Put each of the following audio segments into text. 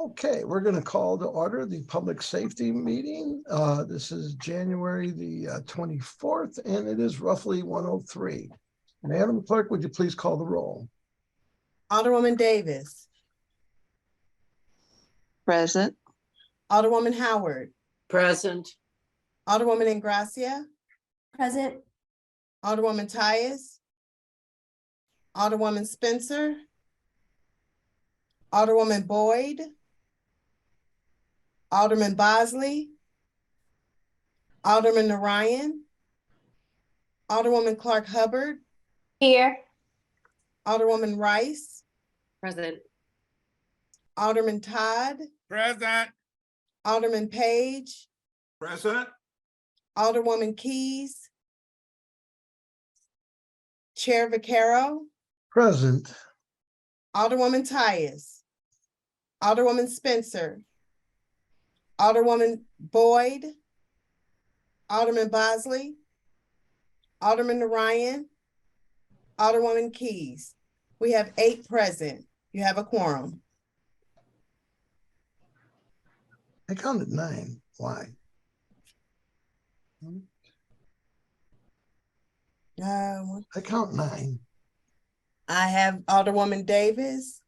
Okay, we're going to call to order the public safety meeting. This is January the 24th, and it is roughly 1:03. Madam Clerk, would you please call the roll? Alderwoman Davis. Present. Alderwoman Howard. Present. Alderwoman Ingracia. Present. Alderwoman Tyus. Alderwoman Spencer. Alderwoman Boyd. Alderman Bosley. Alderman Narayan. Alderwoman Clark Hubbard. Here. Alderwoman Rice. Present. Alderman Todd. Present. Alderman Page. Present. Alderwoman Keys. Chair Vaccaro. Present. Alderwoman Tyus. Alderwoman Spencer. Alderwoman Boyd. Alderman Bosley. Alderman Narayan. Alderwoman Keys. We have 8 present. You have a quorum. I counted 9. Why? I count 9. I have Alderwoman Davis,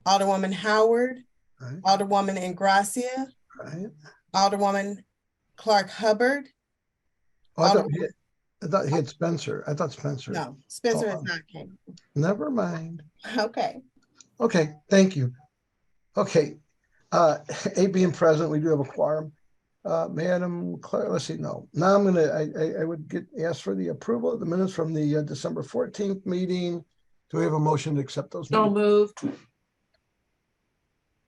Alderwoman Howard, Right. Alderwoman Ingracia, Right. Alderwoman Clark Hubbard. Oh, I thought he had Spencer. I thought Spencer. No, Spencer Oh, is not came. Never mind. Okay. Okay, thank you. Okay, 8 being present, we do have a quorum. Madam Clerk, let's see, no. Now I would ask for the approval of the minutes from the December 14th meeting. Do we have a motion to accept those? So minutes? moved.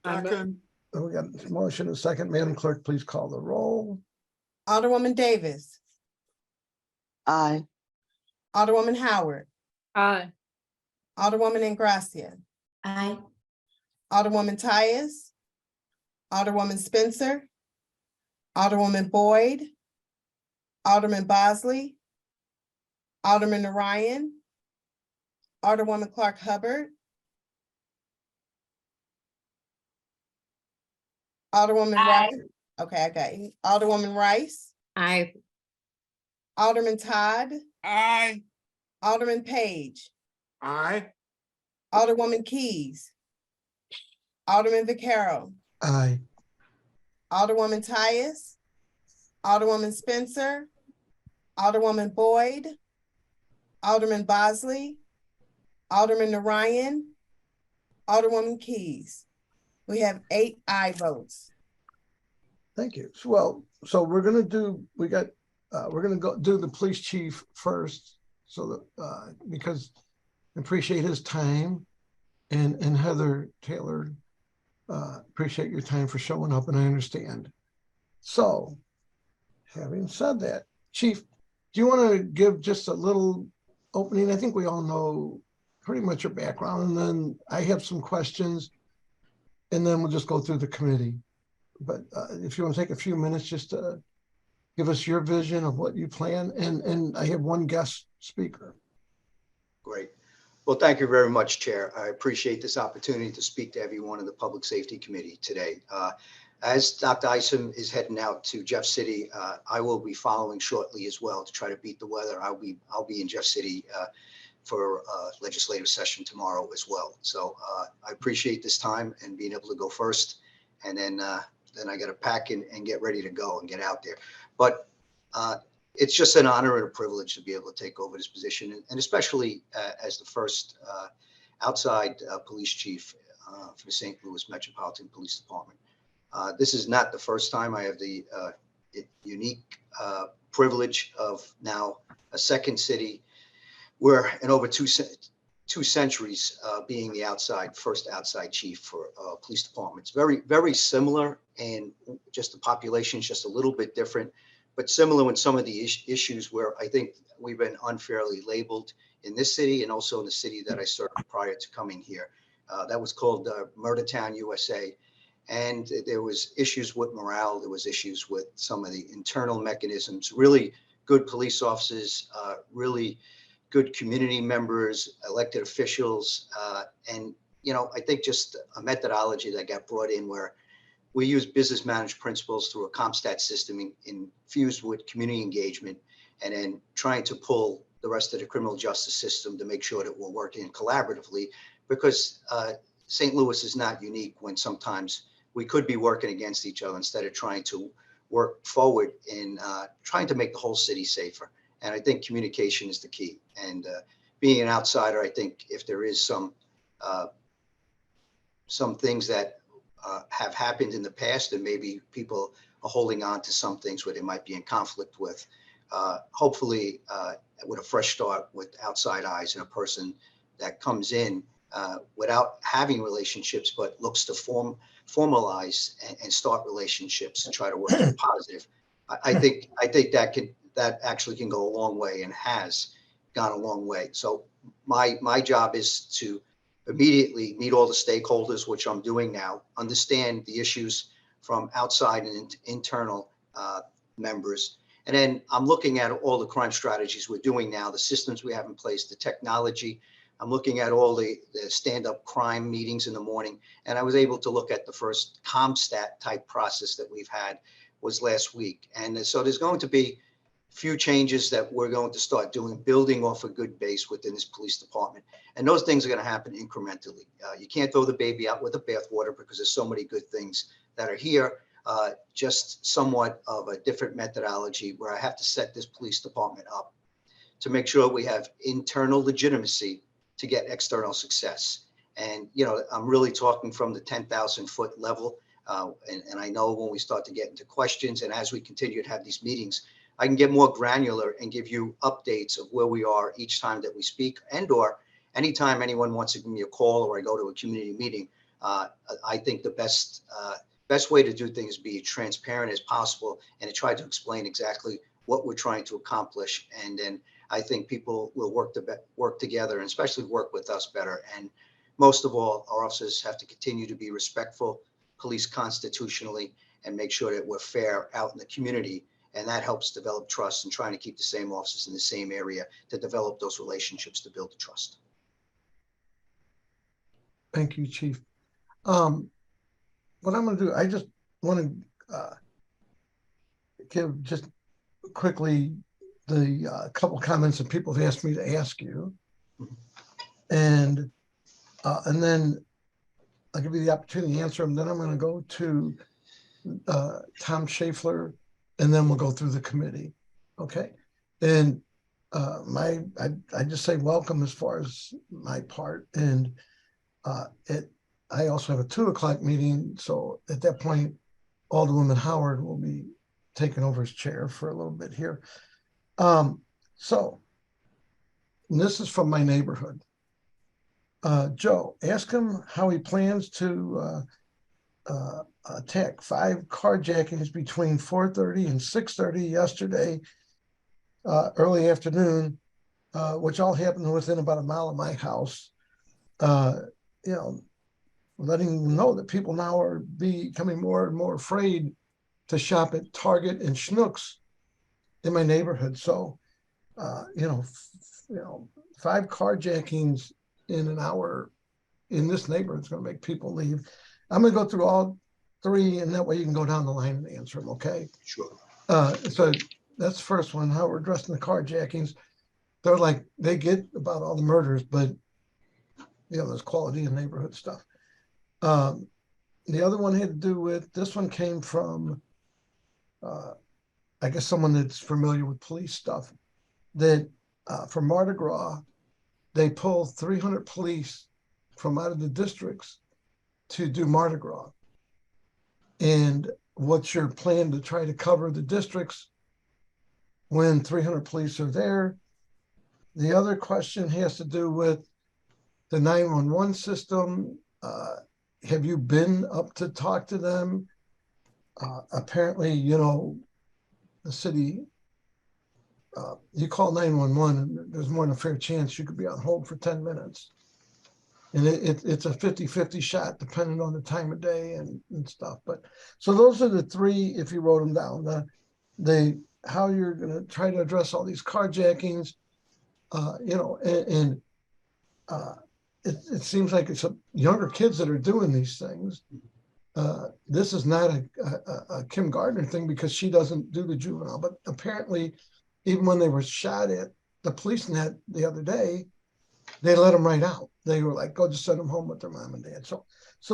Second. We got a motion and a second. Madam Clerk, please call the roll. Alderwoman Davis, Aye. Alderwoman Howard, Aye. Alderwoman Ingracia, Aye. Alderwoman Tyus, Alderwoman Spencer, Alderwoman Boyd, Alderman Bosley, Alderman Narayan, Alderwoman Clark Hubbard, Alderwoman Aye. Rice. Okay, I got you. Alderwoman Rice, Aye. Alderman Todd, Aye. Alderman Page, Aye. Alderwoman Keys, Alderman Vaccaro, Aye. Alderwoman Tyus, Alderwoman Spencer, Alderwoman Boyd, Alderman Bosley, Alderman Narayan, Alderwoman Keys. We have 8 aye votes. Thank you. So we're gonna do, we're gonna go do the police chief first, so that because I appreciate his time, and Heather Taylor, appreciate your time for showing up, and I understand. So, having said that, Chief, do you want to give just a little opening? I think we all know pretty much your background, and then I have some questions, and then we'll just go through the committee. But if you want to take a few minutes just to give us your vision of what you plan, and I have one guest speaker. Great. Well, thank you very much, Chair. I appreciate this opportunity to speak to everyone in the Public Safety Committee today. As Dr. Isom is heading out to Jeff City, I will be following shortly as well to try to beat the weather. I'll be in Jeff City for legislative session tomorrow as well. So I appreciate this time and being able to go first, and then I got to pack and get ready to go and get out there. But it's just an honor and a privilege to be able to take over this position, and especially as the first outside police chief for the St. Louis Metropolitan Police Department. This is not the first time. I have the unique privilege of now a second city where in over two centuries being the first outside chief for police departments. Very, very similar, and just the population is just a little bit different, but similar in some of the issues where I think we've been unfairly labeled in this city and also in the city that I served prior to coming here. That was called Murder Town, USA. And there was issues with morale. There was issues with some of the internal mechanisms. Really good police officers, really good community members, elected officials, and I think just a methodology that got brought in where we use business management principles through a CompStat system infused with community engagement, and then trying to pull the rest of the criminal justice system to make sure that we're working collaboratively, because St. Louis is not unique when sometimes we could be working against each other instead of trying to work forward in trying to make the whole city safer. And I think communication is the key. And being an outsider, I think if there is some things that have happened in the past, and maybe people are holding on to some things where they might be in conflict with, hopefully with a fresh start with outside eyes and a person that comes in without having relationships, but looks to formalize and start relationships and try to work in positive. I think that actually can go a long way and has gone a long way. So my job is to immediately meet all the stakeholders, which I'm doing now, understand the issues from outside and internal members. And then I'm looking at all the crime strategies we're doing now, the systems we have in place, the technology. I'm looking at all the stand-up crime meetings in the morning. And I was able to look at the first CompStat type process that we've had was last week. And so there's going to be few changes that we're going to start doing, building off a good base within this police department. And those things are going to happen incrementally. You can't throw the baby out with the bathwater, because there's so many good things that are here. Just somewhat of a different methodology where I have to set this police department up to make sure we have internal legitimacy to get external success. And, you know, I'm really talking from the 10,000 foot level. And I know when we start to get into questions, and as we continue to have these meetings, I can get more granular and give you updates of where we are each time that we speak, and or anytime anyone wants to give me a call or I go to a community meeting. I think the best way to do things is be transparent as possible and to try to explain exactly what we're trying to accomplish. And then I think people will work together, and especially work with us better. And most of all, our officers have to continue to be respectful, police constitutionally, and make sure that we're fair out in the community. And that helps develop trust, and trying to keep the same officers in the same area to develop those relationships to build the trust. Thank you, Chief. What I'm going to do, I just want to give just quickly the couple comments that people have asked me to ask you. And then I'll give you the opportunity to answer them. Then I'm going to go to Tom Schaeffler, and then we'll go through the committee. Okay. And I just say welcome as far as my part. And I also have a 2 o'clock meeting. So at that point, Alderwoman Howard will be taking over his chair for a little bit here. So this is from my neighborhood. Joe, ask him how he plans to attack 5 carjackings between 4:30 and 6:30 yesterday, early afternoon, which all happened within about a mile of my house. You know, letting them know that people now are becoming more and more afraid to shop at Target and Schnucks in my neighborhood. So, you know, 5 carjackings in an hour in this neighborhood is going to make people leave. I'm going to go through all 3, and that way you can go down the line and answer them. Okay. Sure. So that's the first one, how we're addressing the carjackings. They're like, they get about all the murders, but you know, there's quality in neighborhood stuff. The other one had to do with, this one came from, I guess someone that's familiar with police stuff, that for Mardi Gras, they pull 300 police from out of the districts to do Mardi Gras. And what's your plan to try to cover the districts when 300 police are there? The other question has to do with the 911 system. Have you been up to talk to them? Apparently, you know, the city, you call 911 and there's more than a fair chance you could be on hold for 10 minutes. And it's a 50-50 shot depending on the time of day and stuff. But so those are the 3, if you wrote them down, how you're going to try to address all these carjackings, you know, and it seems like it's younger kids that are doing these things. this is not a Kim Gardner thing because she doesn't do the juvenile, but apparently even when they were shot at the police net the other day, they let them right out. They were like, go just send them home with their mom and dad. So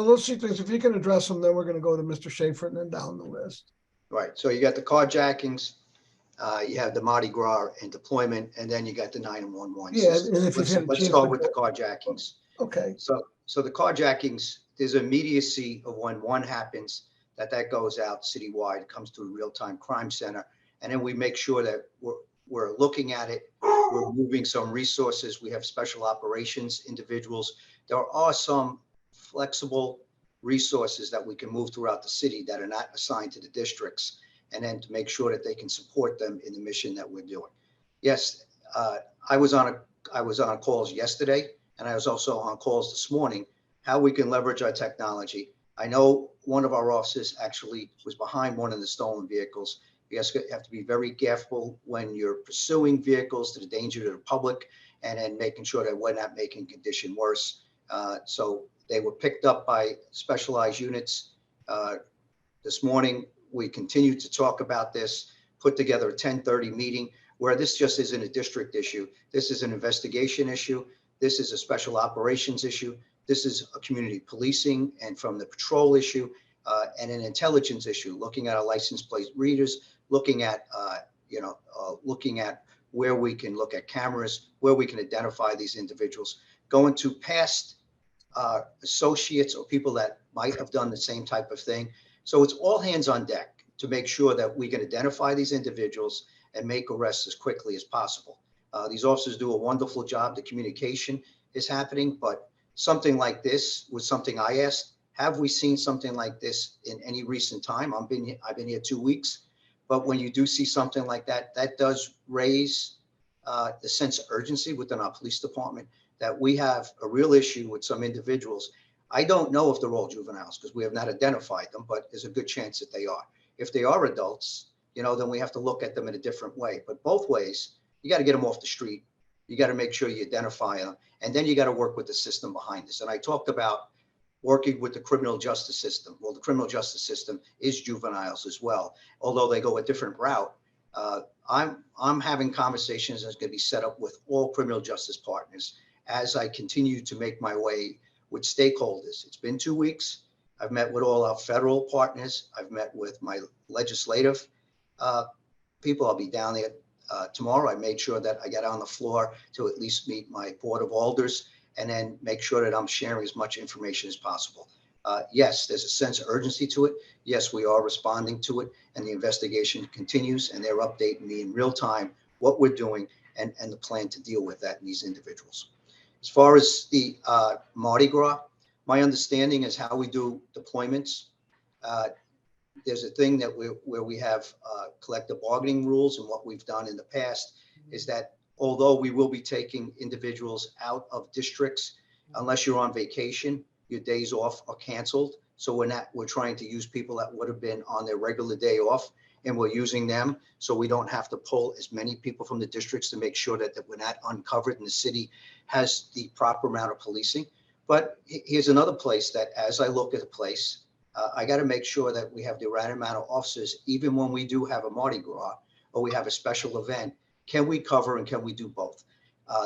those two things, if you can address them, then we're going to go to Mr. Schaefer and then down the list. Right, so you got the carjackings, you have the Mardi Gras and deployment, and then you got the 911 Yeah, system. and if you've had a Let's chance start to with the go- carjackings. Okay, So the carjackings, there's immediacy of when one happens, that goes out citywide, comes to a real-time crime center. And then we make sure that we're looking at it. We're moving some resources. We have special operations individuals. There are some flexible resources that we can move throughout the city that are not assigned to the districts, and then to make sure that they can support them in the mission that we're doing. Yes, I was on calls yesterday, and I was also on calls this morning, how we can leverage our technology. I know one of our officers actually was behind one of the stolen vehicles. You guys have to be very careful when you're pursuing vehicles to the danger to the public, and then making sure that we're not making condition worse. So they were picked up by specialized units. This morning, we continued to talk about this, put together a 10:30 meeting where this just isn't a district issue. This is an investigation issue. This is a special operations issue. This is a community policing and from the patrol issue, and an intelligence issue, looking at our license plate readers, looking at, looking at where we can look at cameras, where we can identify these individuals, going to past associates or people that might have done the same type of thing. So it's all hands on deck to make sure that we can identify these individuals and make arrests as quickly as possible. These officers do a wonderful job. The communication is happening, but something like this was something I asked. Have we seen something like this in any recent time? I've been here 2 weeks, but when you do see something like that, that does raise the sense of urgency within our police department that we have a real issue with some individuals. I don't know if they're all juveniles because we have not identified them, but there's a good chance that they are. If they are adults, then we have to look at them in a different way. But both ways, you got to get them off the street. You got to make sure you identify them, and then you got to work with the system behind this. And I talked about working with the criminal justice system. Well, the criminal justice system is juveniles as well, although they go a different route. I'm having conversations that's going to be set up with all criminal justice partners as I continue to make my way with stakeholders. It's been 2 weeks. I've met with all our federal partners. I've met with my legislative people. I'll be down there tomorrow. I made sure that I got on the floor to at least meet my board of alders and then make sure that I'm sharing as much information as possible. Yes, there's a sense of urgency to it. Yes, we are responding to it, and the investigation continues, and they're updating me in real time what we're doing and the plan to deal with that in these individuals. As far as the Mardi Gras, my understanding is how we do deployments. There's a thing that where we have collective bargaining rules, and what we've done in the past is that although we will be taking individuals out of districts, unless you're on vacation, your days off are canceled. So we're trying to use people that would have been on their regular day off, and we're using them so we don't have to pull as many people from the districts to make sure that we're not uncovered and the city has the proper amount of policing. But here's another place that as I look at a place, I got to make sure that we have the right amount of officers, even when we do have a Mardi Gras or we have a special event. Can we cover and can we do both?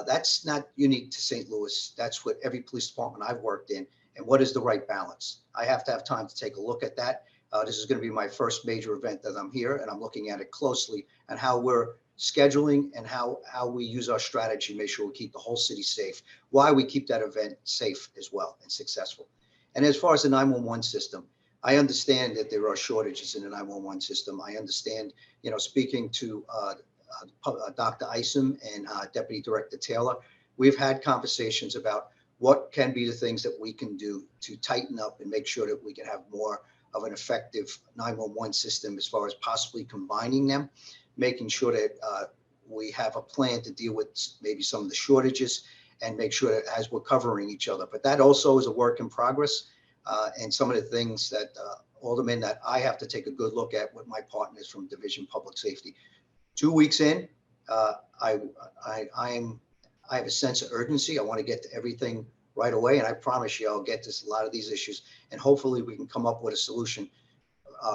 That's not unique to St. Louis. That's what every police department I've worked in. And what is the right balance? I have to have time to take a look at that. This is going to be my first major event that I'm here, and I'm looking at it closely and how we're scheduling and how we use our strategy to make sure we keep the whole city safe, why we keep that event safe as well and successful. And as far as the 911 system, I understand that there are shortages in the 911 system. I understand, speaking to Dr. Isom and Deputy Director Taylor, we've had conversations about what can be the things that we can do to tighten up and make sure that we can have more of an effective 911 system as far as possibly combining them, making sure that we have a plan to deal with maybe some of the shortages and make sure that as we're covering each other. But that also is a work in progress. And some of the things that Alderman, that I have to take a good look at with my partners from Division Public Safety. 2 weeks in, I have a sense of urgency. I want to get everything right away. And I promise you, I'll get to a lot of these issues, and hopefully we can come up with a solution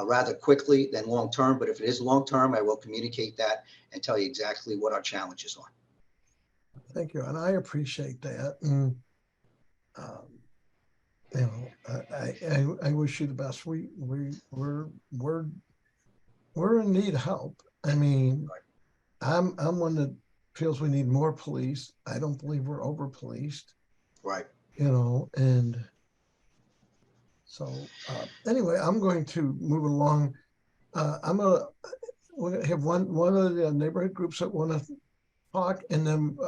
rather quickly than long term. But if it is long term, I will communicate that and tell you exactly what our challenges are. Thank you, and I appreciate that. And you know, I wish you the best. We're in need of help. I mean, I'm one that feels we need more police. I don't believe we're over policed. Right. You know, and so anyway, I'm going to move along. We're gonna have one of the neighborhood groups that want to talk, and then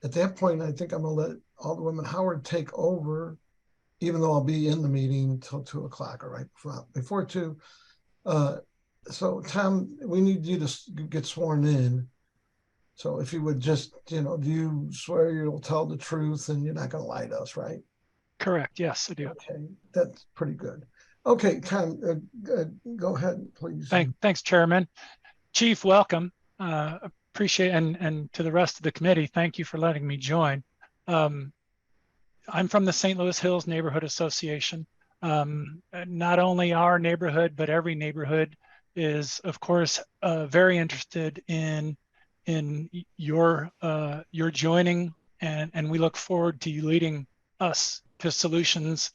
at that point, I think I'm gonna let Alderwoman Howard take over, even though I'll be in the meeting till 2 o'clock, or right before 2. So Tom, we need you to get sworn in. So if you would just, you know, do you swear you'll tell the truth and you're not gonna lie to us, right? Correct. Yes, I do. Okay, that's pretty good. Okay, Tom, go ahead, please. Thanks, Chairman. Chief, welcome. Appreciate, and to the rest of the committee, thank you for letting me join. I'm from the St. Louis Hills Neighborhood Association. Not only our neighborhood, but every neighborhood is, of course, very interested in your joining, and we look forward to you leading us to solutions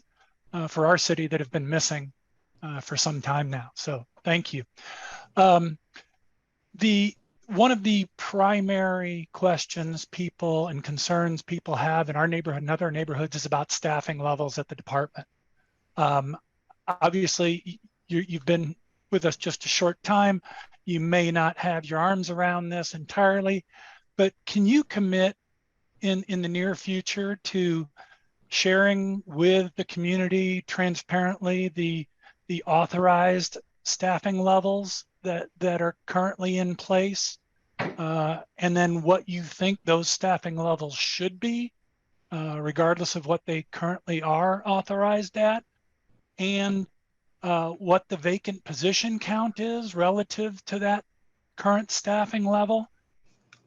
for our city that have been missing for some time now. So thank you. One of the primary questions people and concerns people have in our neighborhood and other neighborhoods is about staffing levels at the department. Obviously, you've been with us just a short time. You may not have your arms around this entirely, but can you commit in the near future to sharing with the community transparently the authorized staffing levels that are currently in place, and then what you think those staffing levels should be, regardless of what they currently are authorized at, and what the vacant position count is relative to that current staffing level,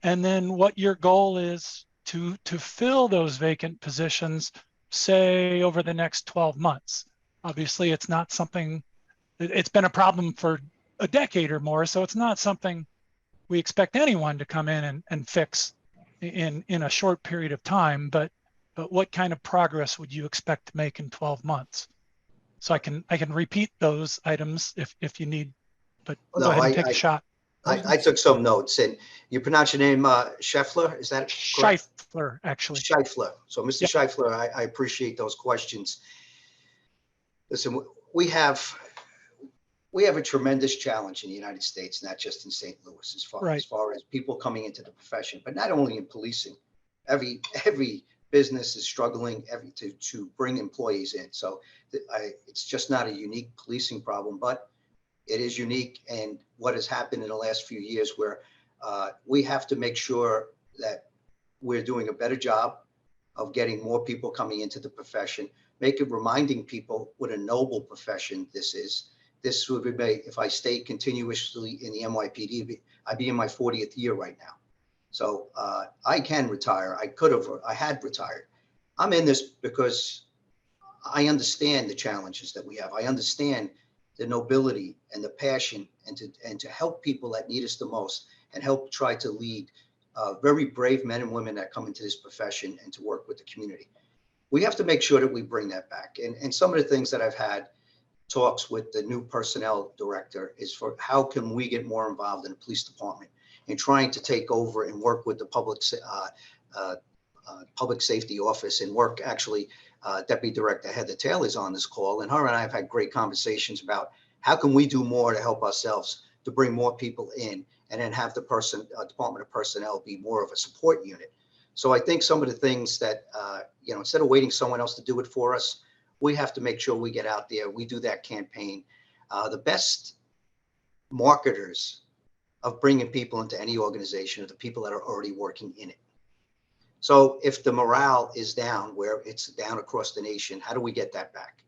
and then what your goal is to fill those vacant positions, say over the next 12 months. Obviously, it's not something, it's been a problem for a decade or more, so it's not something we expect anyone to come in and fix in a short period of time, but what kind of progress would you expect to make in 12 months? So I can repeat those items if you need, but No, go ahead and take a shot. I took some notes. And you pronounce your name Scheffler, is that correct? Scheifler, actually. Scheifler. So Mr. Yep. Scheifler, I appreciate those questions. Listen, we have a tremendous challenge in the United States, not just in St. Louis, as far as people coming into the profession, but not only in policing. Every business is struggling to bring employees in. So it's just not a unique policing problem, but it is unique. And what has happened in the last few years, where we have to make sure that we're doing a better job of getting more people coming into the profession, reminding people what a noble profession this is. This would be, if I stay continuously in the NYPD, I'd be in my 40th year right now. So I can retire. I had retired. I'm in this because I understand the challenges that we have. I understand the nobility and the passion, and to help people that need us the most, and help try to lead very brave men and women that come into this profession and to work with the community. We have to make sure that we bring that back. And some of the things that I've had talks with the new personnel director is for how can we get more involved in the police department in trying to take over and work with the public safety office, and work actually. Deputy Director Heather Taylor is on this call, and her and I have had great conversations about how can we do more to help ourselves to bring more people in, and then have the Department of Personnel be more of a support unit. So I think some of the things that, instead of waiting someone else to do it for us, we have to make sure we get out there. We do that campaign. The best marketers of bringing people into any organization are the people that are already working in it. So if the morale is down, where it's down across the nation, how do we get that back?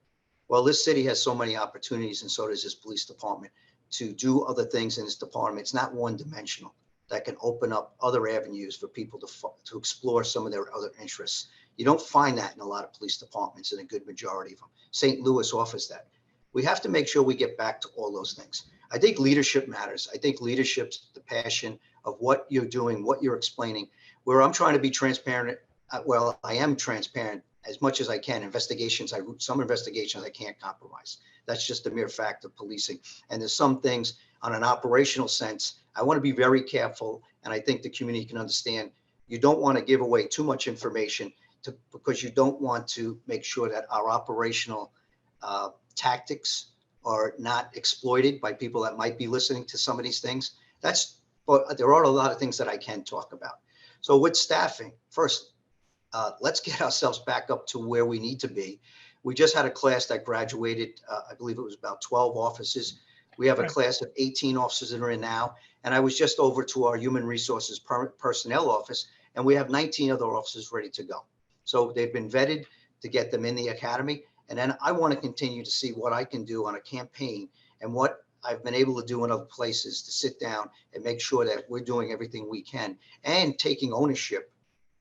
Well, this city has so many opportunities, and so does this police department, to do other things in this department. It's not one dimensional. That can open up other avenues for people to explore some of their other interests. You don't find that in a lot of police departments, in a good majority of them. St. Louis offers that. We have to make sure we get back to all those things. I think leadership matters. I think leadership's the passion of what you're doing, what you're explaining, where I'm trying to be transparent. Well, I am transparent as much as I can. Some investigations I can't compromise. That's just a mere fact of policing. And there's some things on an operational sense, I want to be very careful. And I think the community can understand you don't want to give away too much information because you don't want to make sure that our operational tactics are not exploited by people that might be listening to some of these things. But there are a lot of things that I can talk about. So with staffing, first, let's get ourselves back up to where we need to be. We just had a class that graduated, I believe it was about 12 officers. We have a class of 18 officers that are in now. And I was just over to our human resources personnel office, and we have 19 other officers ready to go. So they've been vetted to get them in the academy. And then I want to continue to see what I can do on a campaign and what I've been able to do in other places to sit down and make sure that we're doing everything we can and taking ownership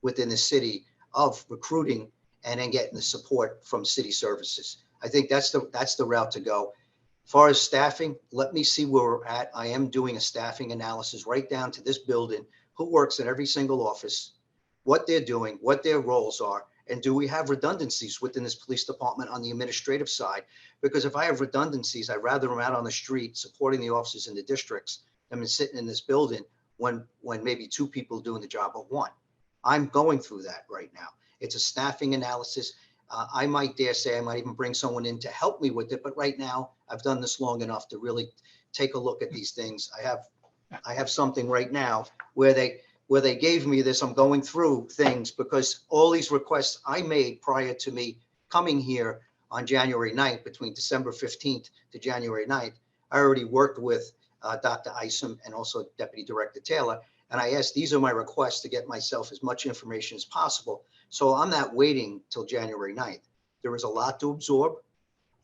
within the city of recruiting and then getting the support from city services. I think that's the route to go. As far as staffing, let me see where we're at. I am doing a staffing analysis right down to this building, who works in every single office, what they're doing, what their roles are, and do we have redundancies within this police department on the administrative side? Because if I have redundancies, I'd rather them out on the street supporting the officers in the districts than sitting in this building when maybe two people doing the job of one. I'm going through that right now. It's a staffing analysis. I might dare say I might even bring someone in to help me with it. But right now, I've done this long enough to really take a look at these things. I have something right now where they gave me this. I'm going through things because all these requests I made prior to me coming here on January 9th, between December 15th to January 9th, I already worked with Dr. Isom and also Deputy Director Taylor. And I asked, these are my requests to get myself as much information as possible. So I'm not waiting till January 9th. There is a lot to absorb.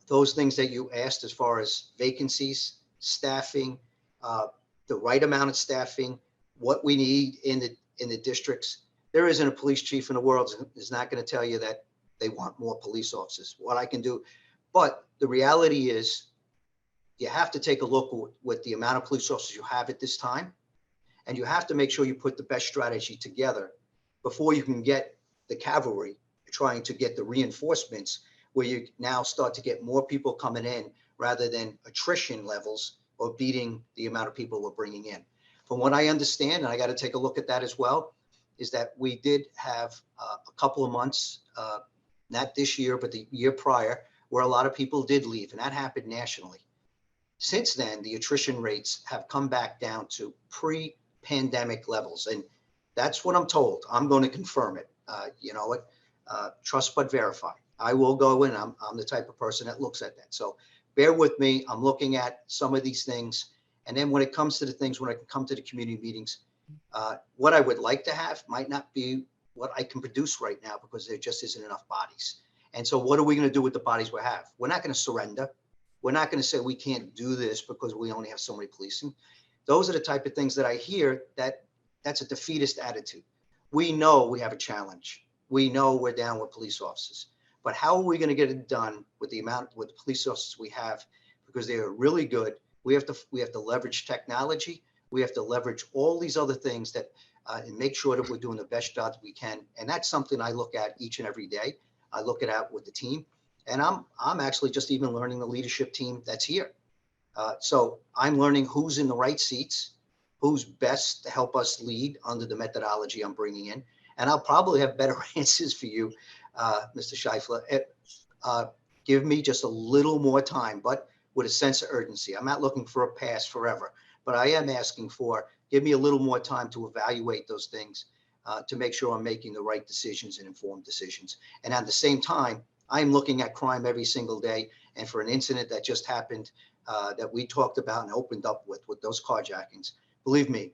Those things that you asked as far as vacancies, staffing, the right amount of staffing, what we need in the districts. There isn't a police chief in the world is not going to tell you that they want more police officers. What I can do, but the reality is you have to take a look with the amount of police officers you have at this time, and you have to make sure you put the best strategy together before you can get the cavalry trying to get the reinforcements, where you now start to get more people coming in rather than attrition levels or beating the amount of people we're bringing in. From what I understand, and I got to take a look at that as well, is that we did have a couple of months, not this year, but the year prior, where a lot of people did leave, and that happened nationally. Since then, the attrition rates have come back down to pre-pandemic levels, and that's what I'm told. I'm going to confirm it. You know what? Trust but verify. I will go in. I'm the type of person that looks at that. So bear with me. I'm looking at some of these things. And then when it comes to the things, when I can come to the community meetings, what I would like to have might not be what I can produce right now because there just isn't enough bodies. And so what are we going to do with the bodies we have? We're not going to surrender. We're not going to say we can't do this because we only have so many policing. Those are the type of things that I hear that's a defeatist attitude. We know we have a challenge. We know we're down with police officers, but how are we going to get it done with the police officers we have? Because they are really good. We have to leverage technology. We have to leverage all these other things that and make sure that we're doing the best job we can. And that's something I look at each and every day. I look at it with the team, and I'm actually just even learning the leadership team that's here. So I'm learning who's in the right seats, who's best to help us lead under the methodology I'm bringing in. And I'll probably have better answers for you, Mr. Scheifler. Give me just a little more time, but with a sense of urgency. I'm not looking for a pass forever, but I am asking for, give me a little more time to evaluate those things to make sure I'm making the right decisions and informed decisions. And at the same time, I'm looking at crime every single day. And for an incident that just happened that we talked about and opened up with those carjackings, believe me,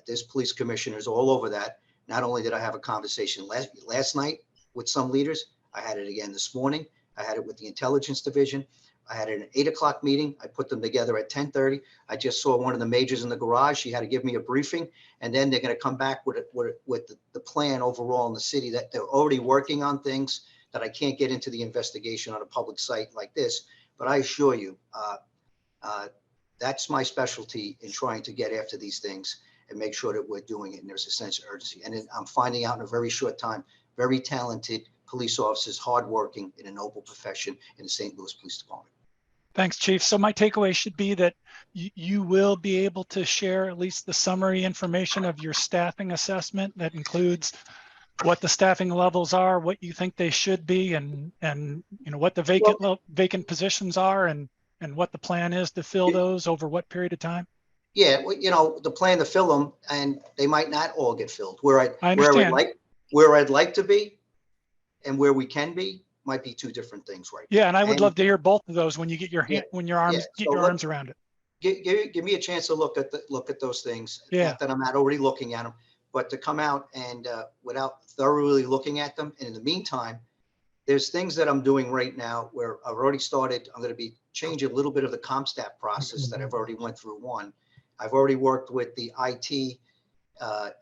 there's police commissioners all over that. Not only did I have a conversation last night with some leaders, I had it again this morning. I had it with the intelligence division. I had an 8 o'clock meeting. I put them together at 10:30. I just saw one of the majors in the garage. She had to give me a briefing, and then they're going to come back with the plan overall in the city, that they're already working on things that I can't get into the investigation on a public site like this. But I assure you, that's my specialty in trying to get after these things and make sure that we're doing it. And there's a sense of urgency. And I'm finding out in a very short time, very talented police officers, hardworking in a noble profession in the St. Louis Police Department. Thanks, Chief. So my takeaway should be that you will be able to share at least the summary information of your staffing assessment that includes what the staffing levels are, what you think they should be, and you know what the vacant positions are, and what the plan is to fill those over what period of time. Yeah, well, you know, the plan to fill them, and they might not all get filled. Where I'd like to be, and where we can be, might be two different things, right? Yeah, and I would love to hear both of those when you get your arms around it. Give me a chance to look at those things. Yeah. Not that I'm not already looking at them, but to come out and without thoroughly looking at them. And in the meantime, there's things that I'm doing right now where I've already started. I'm going to be changing a little bit of the CompStat process that I've already went through. I've already worked with the IT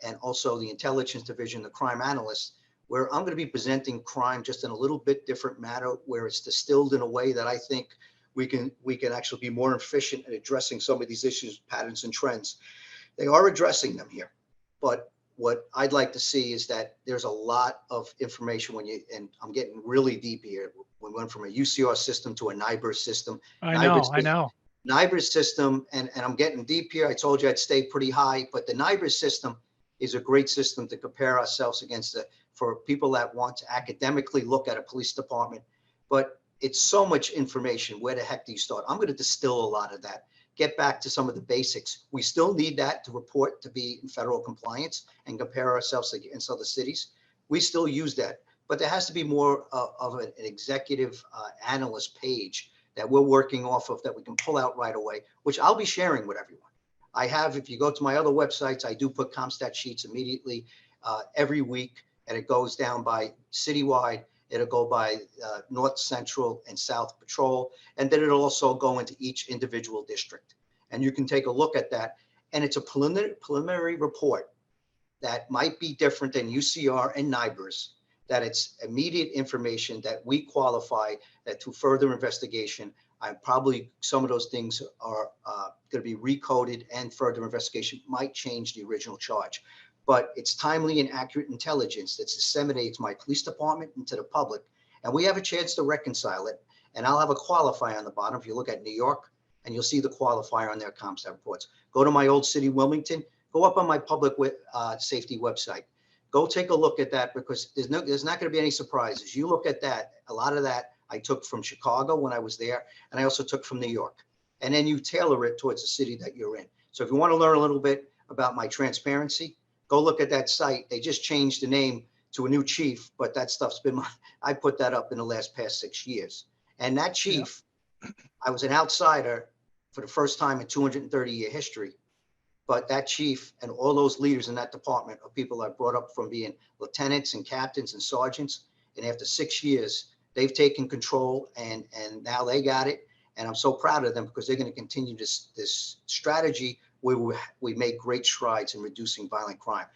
and also the intelligence division, the crime analysts, where I'm going to be presenting crime just in a little bit different manner, where it's distilled in a way that I think we can actually be more efficient at addressing some of these issues, patterns, and trends. They are addressing them here, but what I'd like to see is that there's a lot of information and I'm getting really deep here. We went from a UCR system to a NIBRS system. I know. NIBRS system, and I'm getting deep here. I told you I'd stay pretty high, but the NIBRS system is a great system to compare ourselves against for people that want to academically look at a police department. But it's so much information. Where the heck do you start? I'm going to distill a lot of that, get back to some of the basics. We still need that to report, to be in federal compliance and compare ourselves against other cities. We still use that, but there has to be more of an executive analyst page that we're working off of that we can pull out right away, which I'll be sharing with everyone. I have, if you go to my other websites, I do put CompStat sheets immediately every week, and it goes down by citywide. It'll go by North, Central, and South Patrol, and then it'll also go into each individual district. And you can take a look at that, and it's a preliminary report that might be different than UCR and NIBRS, that it's immediate information that we qualify that to further investigation. Some of those things are going to be recoded, and further investigation might change the original charge. But it's timely and accurate intelligence that disseminates my police department into the public. And we have a chance to reconcile it. And I'll have a qualifier on the bottom. If you look at New York, and you'll see the qualifier on their CompStat reports. Go to my old city, Wilmington, go up on my public safety website. Go take a look at that, because there's not going to be any surprises. You look at that, a lot of that I took from Chicago when I was there, and I also took from New York. And then you tailor it towards the city that you're in. So if you want to learn a little bit about my transparency, go look at that site. They just changed the name to a new chief, but that stuff's been I put that up in the past 6 years. And that chief, I was an outsider for the first time in 230-year history. But that chief and all those leaders in that department are people I brought up from being lieutenants and captains and sergeants. And after 6 years, they've taken control, and now they got it. And I'm so proud of them, because they're going to continue this strategy where we make great strides in reducing violent crime.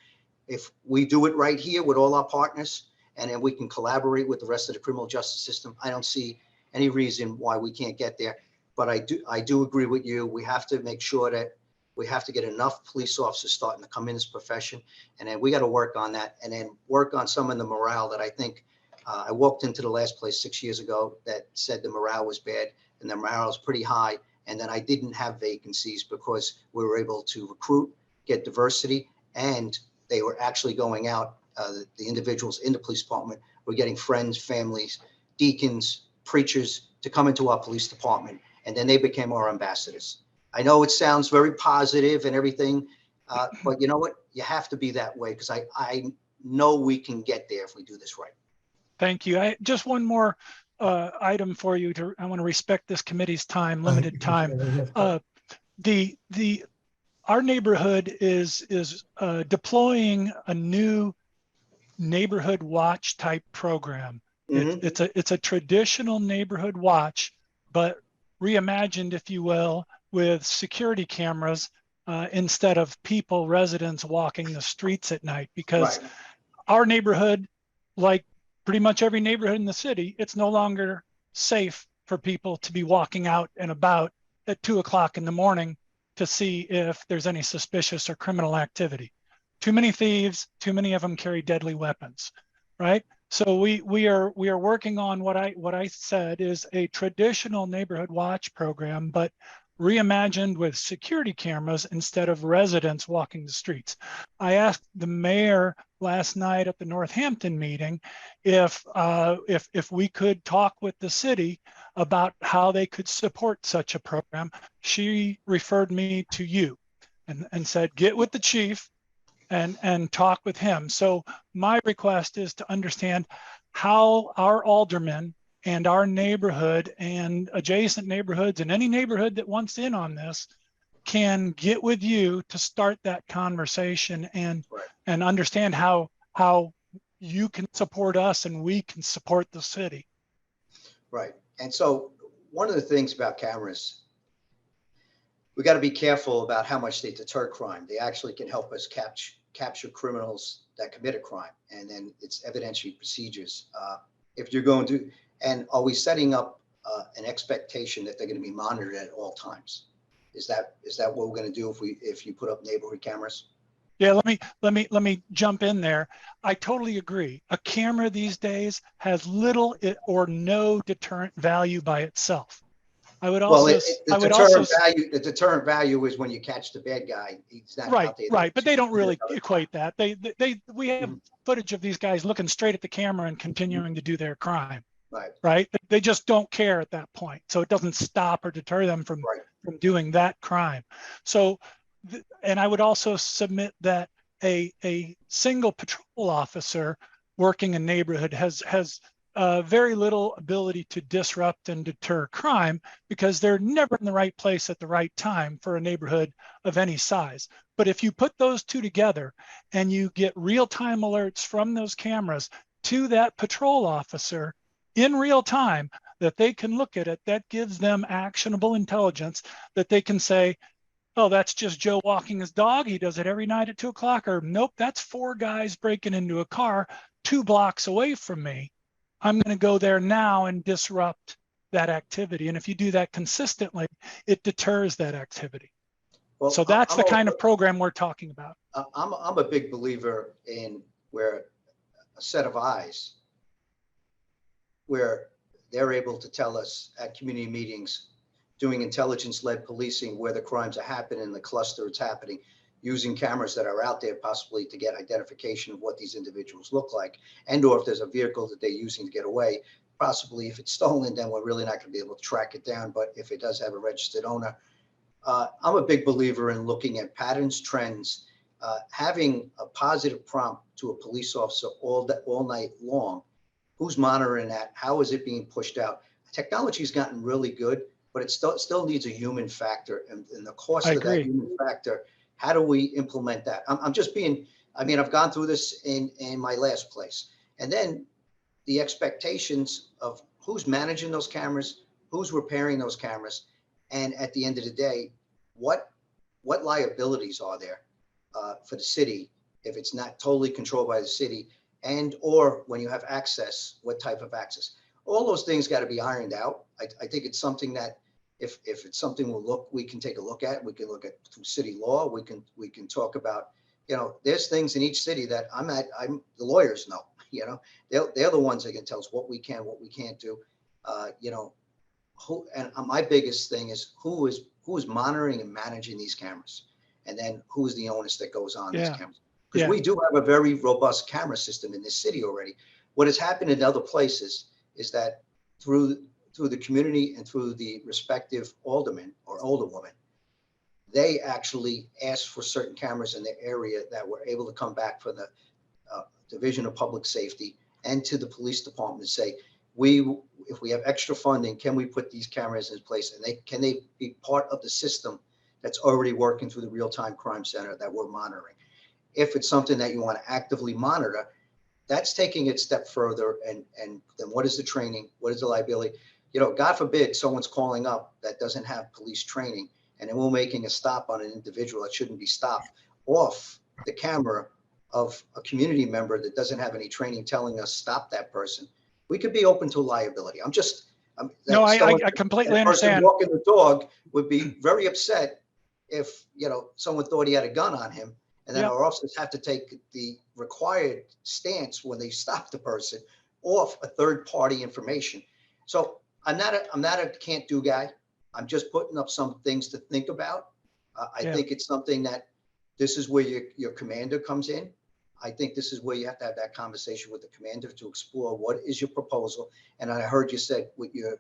If we do it right here with all our partners, and then we can collaborate with the rest of the criminal justice system, I don't see any reason why we can't get there. But I do agree with you. We have to make sure that we have to get enough police officers starting to come in this profession. And then we got to work on that, and then work on some of the morale that I think I walked into the last place 6 years ago that said the morale was bad, and the morale was pretty high. And then I didn't have vacancies because we were able to recruit, get diversity, and they were actually going out. The individuals in the police department were getting friends, families, deacons, preachers to come into our police department. And then they became our ambassadors. I know it sounds very positive and everything, but you know what? You have to be that way, because I know we can get there if we do this right. Thank you. Just one more item for you. I want to respect this committee's time, limited time. Our neighborhood is deploying a new neighborhood watch type program. It's a traditional neighborhood watch, but reimagined, if you will, with security cameras instead of people, residents walking the streets at night, because Right. our neighborhood, like pretty much every neighborhood in the city, it's no longer safe for people to be walking out and about at 2 o'clock in the morning to see if there's any suspicious or criminal activity. Too many thieves, too many of them carry deadly weapons, right? So we are working on what I said is a traditional neighborhood watch program, but reimagined with security cameras instead of residents walking the streets. I asked the mayor last night at the Northampton meeting if we could talk with the city about how they could support such a program. She referred me to you and said, get with the chief and talk with him. So my request is to understand how our aldermen and our neighborhood and adjacent neighborhoods and any neighborhood that wants in on this can get with you to start that conversation and Right. and understand how you can support us and we can support the city. Right. And so one of the things about cameras, we got to be careful about how much they deter crime. They actually can help us capture criminals that commit a crime. And then it's evidentiary procedures. If you're going to, and are we setting up an expectation that they're going to be monitored at all times? Is that what we're going to do if you put up neighborhood cameras? Yeah, let me jump in there. I totally agree. A camera these days has little or no deterrent value by itself. I would also, the deterrent value is when you catch the bad guy. He's not right, out there. right, but they don't really equate that. We have footage of these guys looking straight at the camera and continuing to do their crime. Right. Right. They just don't care at that point. So it doesn't stop or deter them from doing that crime. So, and I would also submit that a single patrol officer working a neighborhood has very little ability to disrupt and deter crime because they're never in the right place at the right time for a neighborhood of any size. But if you put those two together and you get real-time alerts from those cameras to that patrol officer in real time that they can look at it, that gives them actionable intelligence that they can say, oh, that's just Joe walking his dog. He does it every night at 2 o'clock. Or nope, that's 4 guys breaking into a car 2 blocks away from me. I'm going to go there now and disrupt that activity. And if you do that consistently, it deters that activity. Well, so that's the kind of program we're talking about. I'm a big believer in where a set of eyes, where they're able to tell us at community meetings, doing intelligence-led policing where the crimes are happening in the cluster it's happening, using cameras that are out there possibly to get identification of what these individuals look like, and or if there's a vehicle that they're using to get away, possibly if it's stolen, then we're really not going to be able to track it down. But if it does have a registered owner, I'm a big believer in looking at patterns, trends, having a positive prompt to a police officer all night long. Who's monitoring that? How is it being pushed out? Technology's gotten really good, but it still needs a human factor, and the cost of that human factor. How do we implement that? I'm just being, I mean, I've gone through this in my last place. And then the expectations of who's managing those cameras, who's repairing those cameras. And at the end of the day, what liabilities are there for the city if it's not totally controlled by the city, and or when you have access, what type of access? All those things got to be ironed out. I think it's something that if it's something we can take a look at. We can look at through city law. We can talk about, you know, there's things in each city that the lawyers know, you know, they're the ones that can tell us what we can, what we can't do. You know, my biggest thing is who is monitoring and managing these cameras, and then who's the onus that goes on these cameras. Because we do have a very robust camera system in this city already. What has happened in other places is that through the community and through the respective alderman or alderwoman, they actually asked for certain cameras in their area that were able to come back from the Division of Public Safety and to the police department and say, if we have extra funding, can we put these cameras in place, and can they be part of the system that's already working through the real-time crime center that we're monitoring? If it's something that you want to actively monitor, that's taking it a step further. And then what is the training? What is the liability? God forbid someone's calling up that doesn't have police training, and then we're making a stop on an individual that shouldn't be stopped off the camera of a community member that doesn't have any training telling us stop that person. We could be open to liability. No, I completely that person understand. walking the dog would be very upset if, someone thought he had a gun on him, and then Yep. our officers have to take the required stance when they stop the person off a third party information. So I'm not a can't do guy. I'm just putting up some things to think about. I think it's something that this is where your commander comes in. I think this is where you have to have that conversation with the commander to explore what is your proposal. And I heard you said with your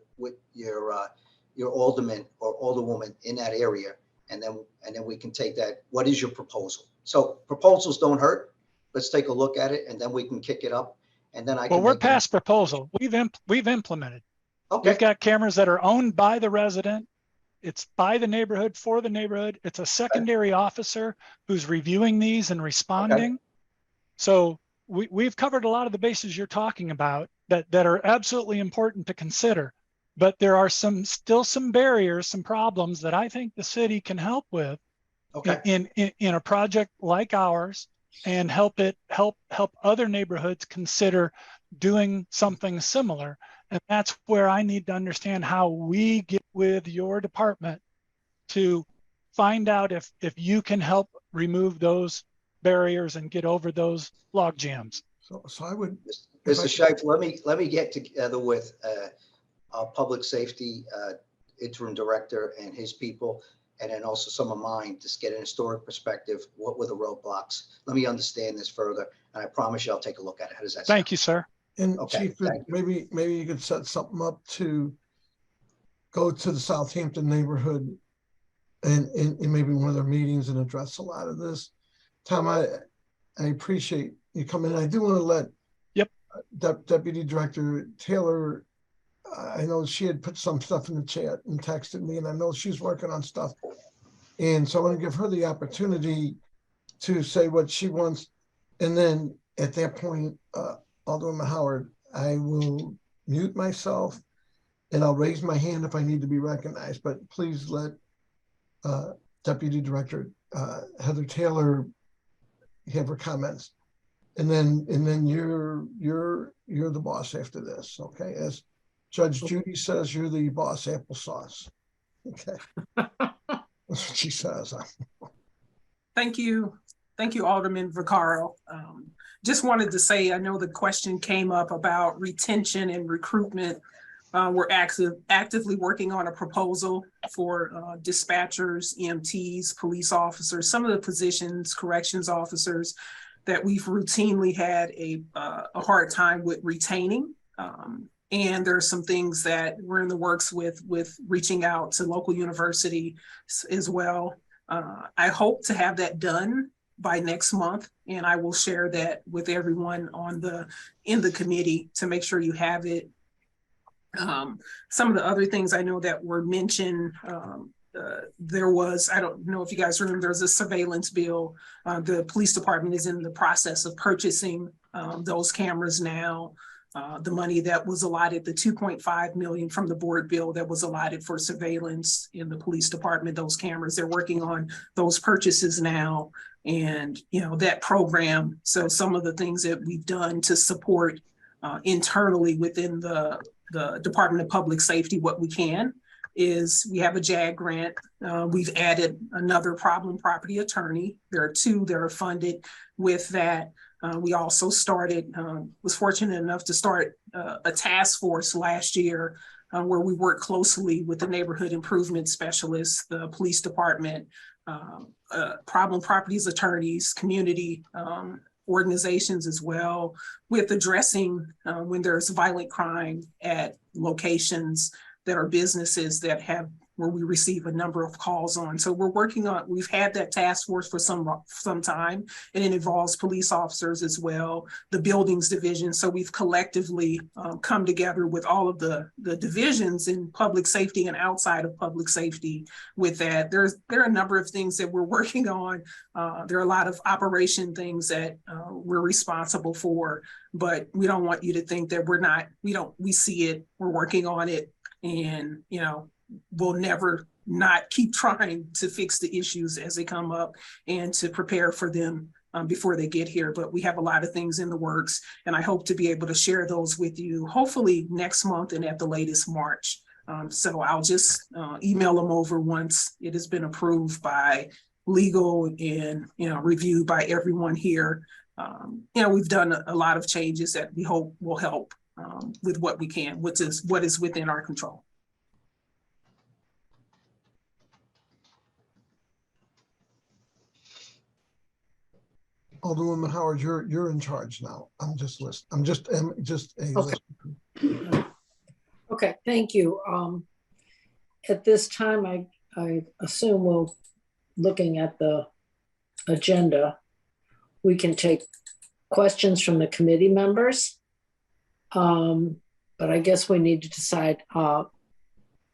alderman or alderwoman in that area, and then we can take that. What is your proposal? So proposals don't hurt. Let's take a look at it, and then we can kick it up. And then We're past proposal. We've implemented. Okay. We've got cameras that are owned by the resident. It's by the neighborhood, for the neighborhood. It's a secondary officer who's reviewing these and responding. Okay. So we've covered a lot of the bases you're talking about that are absolutely important to consider. But there are still some barriers, some problems that I think the city can help with in a project like ours, and help other neighborhoods consider doing something similar. And that's where I need to understand how we get with your department to find out if you can help remove those barriers and get over those log jams. So I would, Mr. Scheif, let me get together with our public safety interim director and his people, and then also some of mine, to get an historic perspective. What were the roadblocks? Let me understand this further, and I promise you I'll take a look at it. How does that sound? Thank you, sir. And Chief, maybe you could set something up to go to the Southampton neighborhood and maybe one of their meetings and address a lot of this. Tom, I appreciate you coming in. I do want to let Deputy Director Taylor, I know she had put some stuff in the chat and texted me, and I know she's working on stuff. And so I want to give her the opportunity to say what she wants. And then at that point, Alderwoman Howard, I will mute myself and I'll raise my hand if I need to be recognized, but please let Deputy Director Heather Taylor have her comments. And then you're the boss after this, okay? As Judge Judy says, you're the boss applesauce. Okay. That's what she says. Thank you. Thank you, Alderman Vaccaro. Just wanted to say, I know the question came up about retention and recruitment. We're actively working on a proposal for dispatchers, EMTs, police officers, some of the positions, corrections officers that we've routinely had a hard time with retaining. And there are some things that we're in the works with reaching out to local university as well. I hope to have that done by next month, and I will share that with everyone in the committee to make sure you have it. Some of the other things I know that were mentioned, there was, I don't know if you guys remember, there's a surveillance bill. The police department is in the process of purchasing those cameras now. The money that was allotted, the $2.5 million from the board bill that was allotted for surveillance in the police department, those cameras, they're working on those purchases now. And, that program. So some of the things that we've done to support internally within the Department of Public Safety, what we can is we have a JAG grant. We've added another problem property attorney. There are 2 that are funded with that. We also started, was fortunate enough to start a task force last year where we work closely with the neighborhood improvement specialists, the police department, problem properties attorneys, community organizations as well, with addressing when there's violent crime at locations that are businesses that have, where we receive a number of calls on. So we're working on, we've had that task force for some time, and it involves police officers as well, the buildings division. So we've collectively come together with all of the divisions in public safety and outside of public safety with that. There are a number of things that we're working on. There are a lot of operation things that we're responsible for, but we don't want you to think that we're not, we see it, we're working on it and, you know, we'll never not keep trying to fix the issues as they come up and to prepare for them before they get here. But we have a lot of things in the works, and I hope to be able to share those with you, hopefully next month and at the latest March. So I'll just email them over once it has been approved by legal and, you know, reviewed by everyone here. You know, we've done a lot of changes that we hope will help with what we can, what is within our control. Alderwoman Howard, you're in charge now. I'm just listening. I'm just a Okay. listener. Okay, thank you. At this time, I assume we'll, looking at the agenda, we can take questions from the committee members. But I guess we need to decide.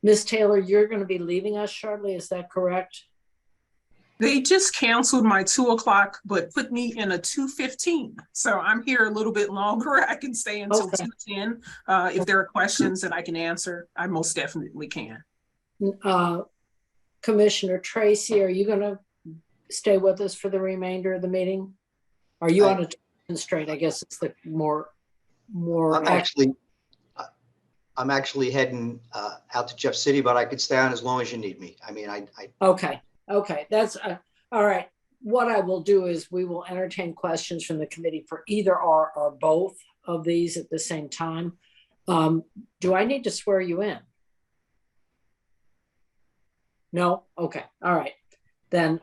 Ms. Taylor, you're going to be leaving us shortly, is that correct? They just canceled my 2 o'clock, but put me in a 2:15. So I'm here a little bit longer. I can stay until Okay. 2:10. If there are questions that I can answer, I most definitely can. Commissioner Tracy, are you going to stay with us for the remainder of the meeting? Are you on a constraint? I guess it's the more. I'm actually heading out to Jeff City, but I could stay on as long as you need me. I mean, Okay, that's all right. What I will do is we will entertain questions from the committee for either or both of these at the same time. Do I need to swear you in? No? Okay, all right. Then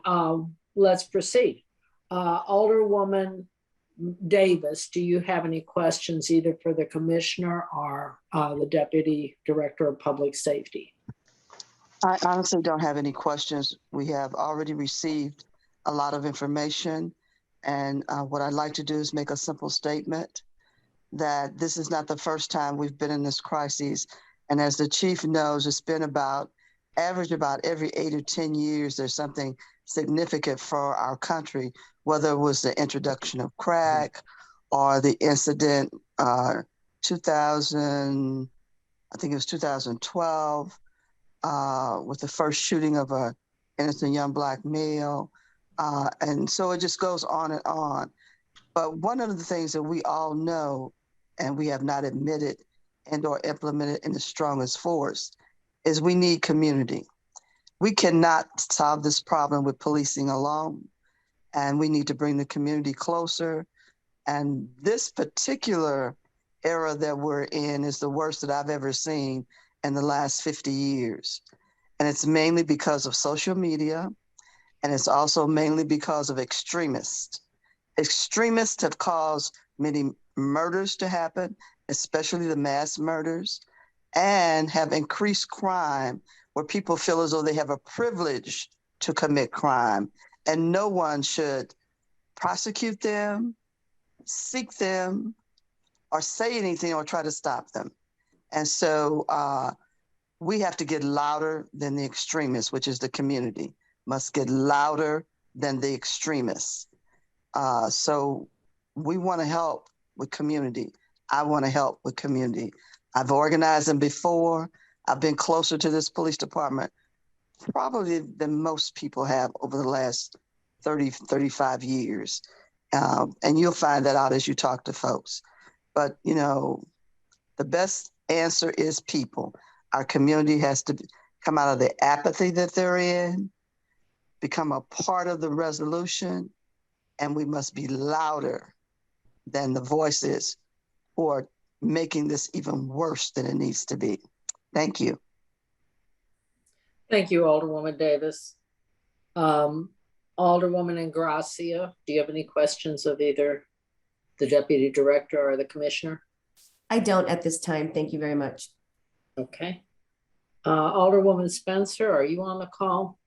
let's proceed. Alderwoman Davis, do you have any questions either for the commissioner or the Deputy Director of Public Safety? I honestly don't have any questions. We have already received a lot of information. And what I'd like to do is make a simple statement that this is not the first time we've been in this crisis. And as the chief knows, it's been about every 8 or 10 years, there's something significant for our country, whether it was the introduction of crack or the incident 2012, with the first shooting of an innocent young Black male. And so it just goes on and on. But one of the things that we all know, and we have not admitted and or implemented in the strongest force, is we need community. We cannot solve this problem with policing alone, and we need to bring the community closer. And this particular era that we're in is the worst that I've ever seen in the last 50 years. And it's mainly because of social media, and it's also mainly because of extremists. Extremists have caused many murders to happen, especially the mass murders, and have increased crime where people feel as though they have a privilege to commit crime, and no one should prosecute them, seek them, or say anything or try to stop them. And so we have to get louder than the extremists, which is the community, must get louder than the extremists. So we want to help with community. I want to help with community. I've organized them before. I've been closer to this police department probably than most people have over the last 30, 35 years. And you'll find that out as you talk to folks. But, you know, the best answer is people. Our community has to come out of the apathy that they're in, become a part of the resolution, and we must be louder than the voices who are making this even worse than it needs to be. Thank you. Thank you, Alderwoman Davis. Alderwoman Ingracia, do you have any questions of either the Deputy Director or the Commissioner? I don't at this time. Thank you very much. Okay. Alderwoman Spencer, are you on the call?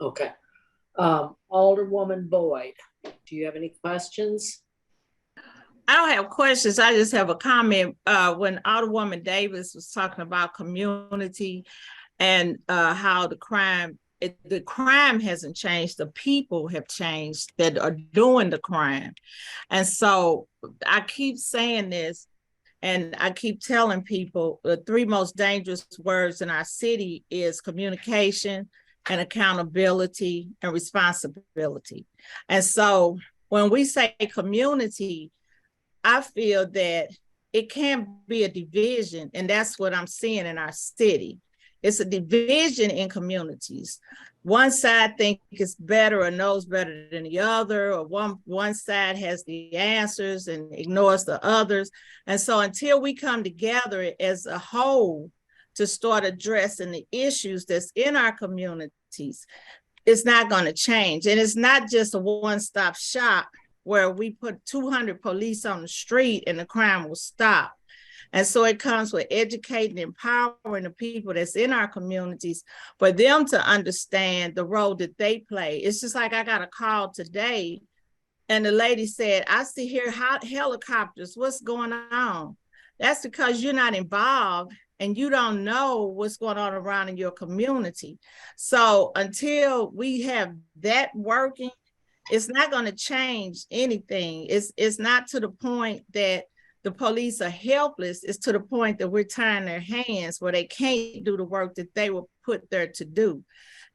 Okay. Alderwoman Boyd, do you have any questions? I don't have questions. I just have a comment. When Alderwoman Davis was talking about community and how the crime hasn't changed, the people have changed that are doing the crime. And so I keep saying this, And I keep telling people the three most dangerous words in our city is communication and accountability and responsibility. And so when we say community, I feel that it can be a division, and that's what I'm seeing in our city. It's a division in communities. One side thinks it's better or knows better than the other, or one side has the answers and ignores the others. And so until we come together as a whole to start addressing the issues that's in our communities, it's not going to change. And it's not just a one-stop shop where we put 200 police on the street and the crime will stop. And so it comes with educating, empowering the people that's in our communities for them to understand the role that they play. It's just like I got a call today and the lady said, I see here helicopters, what's going on? That's because you're not involved and you don't know what's going on around in your community. So until we have that working, it's not going to change anything. It's not to the point that the police are helpless. It's to the point that we're tying their hands where they can't do the work that they were put there to do.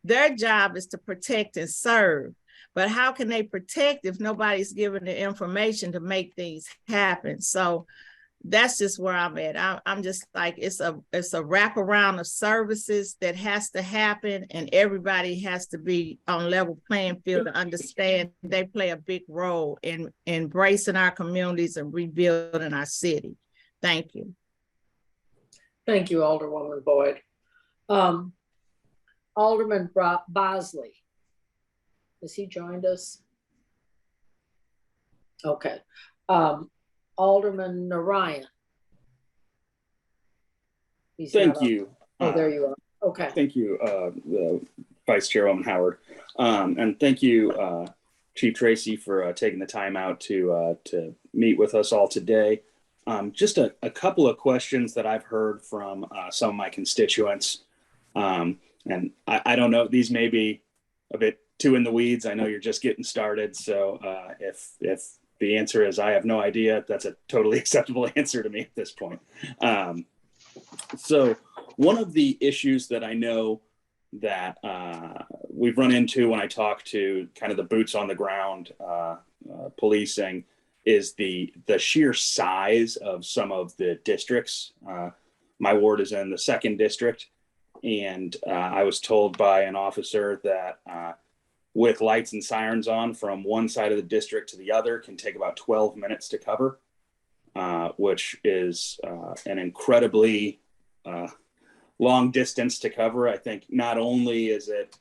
Their job is to protect and serve. But how can they protect if nobody's given the information to make things happen? So that's just where I'm at. I'm just like, it's a wraparound of services that has to happen, and everybody has to be on level playing field to understand they play a big role in embracing our communities and rebuilding our city. Thank you. Thank you, Alderwoman Boyd. Alderman Bosley, has he joined us? Okay. Alderman Narayan. Thank you. Oh, there you are. Okay. Thank you, Vice Chairwoman Howard. And thank you, Chief Tracy, for taking the time out to meet with us all today. Just a couple of questions that I've heard from some of my constituents. And I don't know, these may be a bit too in the weeds. I know you're just getting started. So if the answer is I have no idea, that's a totally acceptable answer to me at this point. So one of the issues that I know that we've run into when I talk to kind of the boots on the ground policing is the sheer size of some of the districts. My ward is in the 2nd district, and I was told by an officer that with lights and sirens on from one side of the district to the other can take about 12 minutes to cover, which is an incredibly long distance to cover. I think not only is it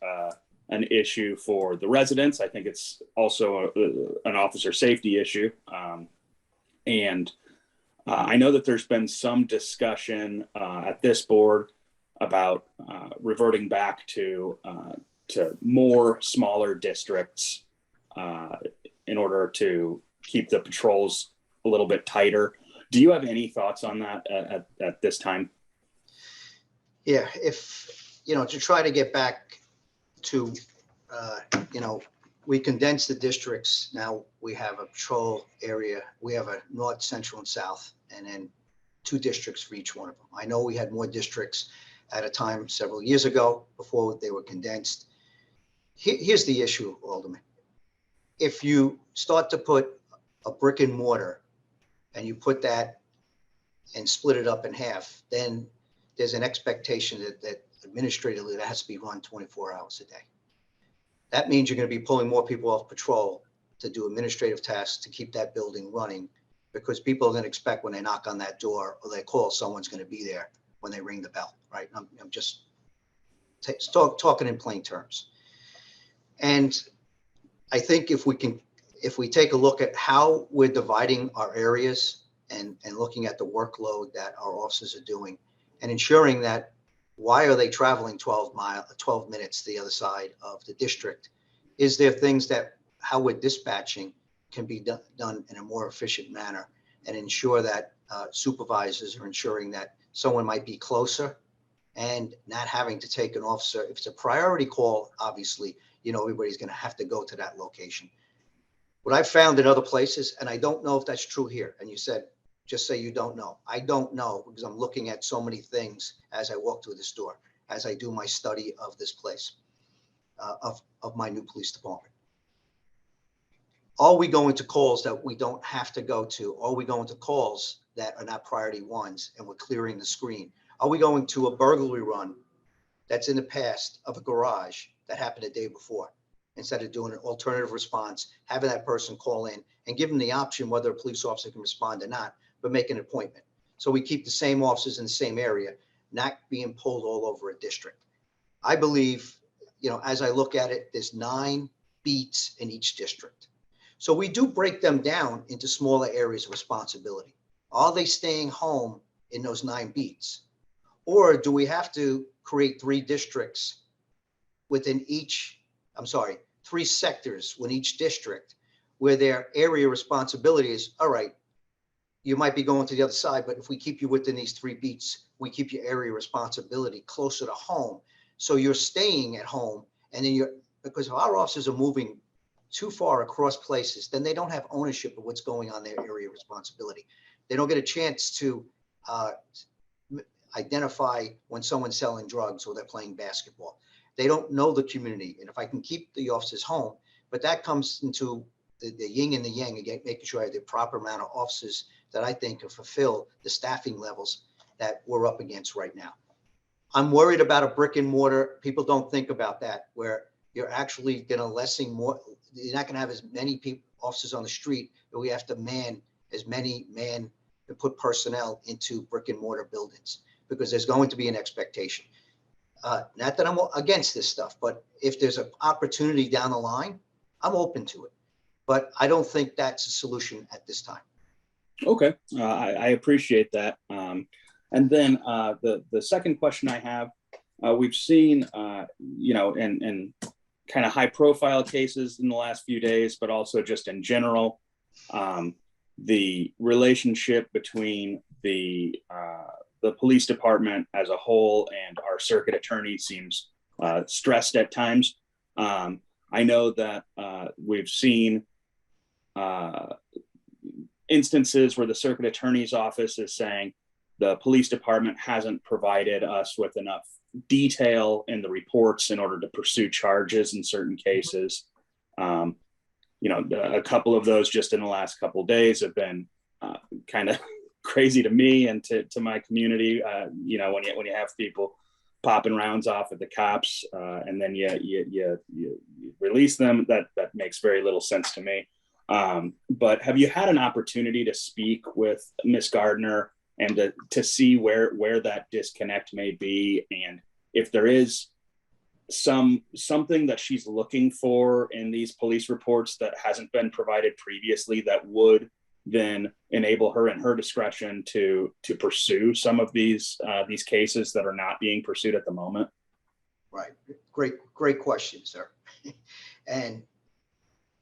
an issue for the residents, I think it's also an officer safety issue. And I know that there's been some discussion at this board about reverting back to more smaller districts in order to keep the patrols a little bit tighter. Do you have any thoughts on that at this time? Yeah, if, to try to get back to, we condense the districts. Now we have a patrol area. We have a north, central, and south, and then 2 districts for each one of them. I know we had more districts at a time several years ago before they were condensed. Here's the issue, Alderman. If you start to put a brick and mortar and you put that and split it up in half, then there's an expectation that administratively that has to be run 24 hours a day. That means you're going to be pulling more people off patrol to do administrative tasks to keep that building running, because people are going to expect when they knock on that door or they call, someone's going to be there when they ring the bell, right? I'm just talking in plain terms. And I think if we take a look at how we're dividing our areas and looking at the workload that our officers are doing and ensuring that, why are they traveling 12 minutes to the other side of the district? Is there things that how we're dispatching can be done in a more efficient manner and ensure that supervisors are ensuring that someone might be closer and not having to take an officer. If it's a priority call, obviously, everybody's going to have to go to that location. What I've found in other places, and I don't know if that's true here, and you said just say you don't know. I don't know because I'm looking at so many things as I walk through this door, as I do my study of this place, of my new police department. Are we going to calls that we don't have to go to? Are we going to calls that are not priority ones and we're clearing the screen? Are we going to a burglary run that's in the past of a garage that happened the day before? Instead of doing an alternative response, having that person call in and give them the option whether a police officer can respond or not, but make an appointment. So we keep the same officers in the same area, not being pulled all over a district. I believe, as I look at it, there's 9 beats in each district. So we do break them down into smaller areas of responsibility. Are they staying home in those 9 beats? Or do we have to create 3 districts within each, 3 sectors within each district where their area responsibility is, all right, you might be going to the other side, but if we keep you within these 3 beats, we keep your area responsibility closer to home. So you're staying at home, and then because if our officers are moving too far across places, then they don't have ownership of what's going on in their area of responsibility. They don't get a chance to identify when someone's selling drugs or they're playing basketball. They don't know the community. And if I can keep the officers home, but that comes into the yin and the yang, again, making sure I have the proper amount of officers that I think can fulfill the staffing levels that we're up against right now. I'm worried about a brick and mortar. People don't think about that, where you're actually going to lessen more. You're not going to have as many officers on the street, but we have to man as many to put personnel into brick and mortar buildings, because there's going to be an expectation. Not that I'm against this stuff, but if there's an opportunity down the line, I'm open to it. But I don't think that's a solution at this time. Okay, I appreciate that. And then the second question I have, we've seen, in kind of high profile cases in the last few days, but also just in general, the relationship between the police department as a whole and our circuit attorney seems stressed at times. I know that we've seen instances where the circuit attorney's office is saying the police department hasn't provided us with enough detail in the reports in order to pursue charges in certain cases. A couple of those just in the last couple of days have been kind of crazy to me and to my community. When you have people popping rounds off at the cops and then you release them, that makes very little sense to me. But have you had an opportunity to speak with Ms. Gardner and to see where that disconnect may be, and if there is something that she's looking for in these police reports that hasn't been provided previously that would then enable her in her discretion to pursue some of these cases that are not being pursued at the moment? Right. Great question, sir. And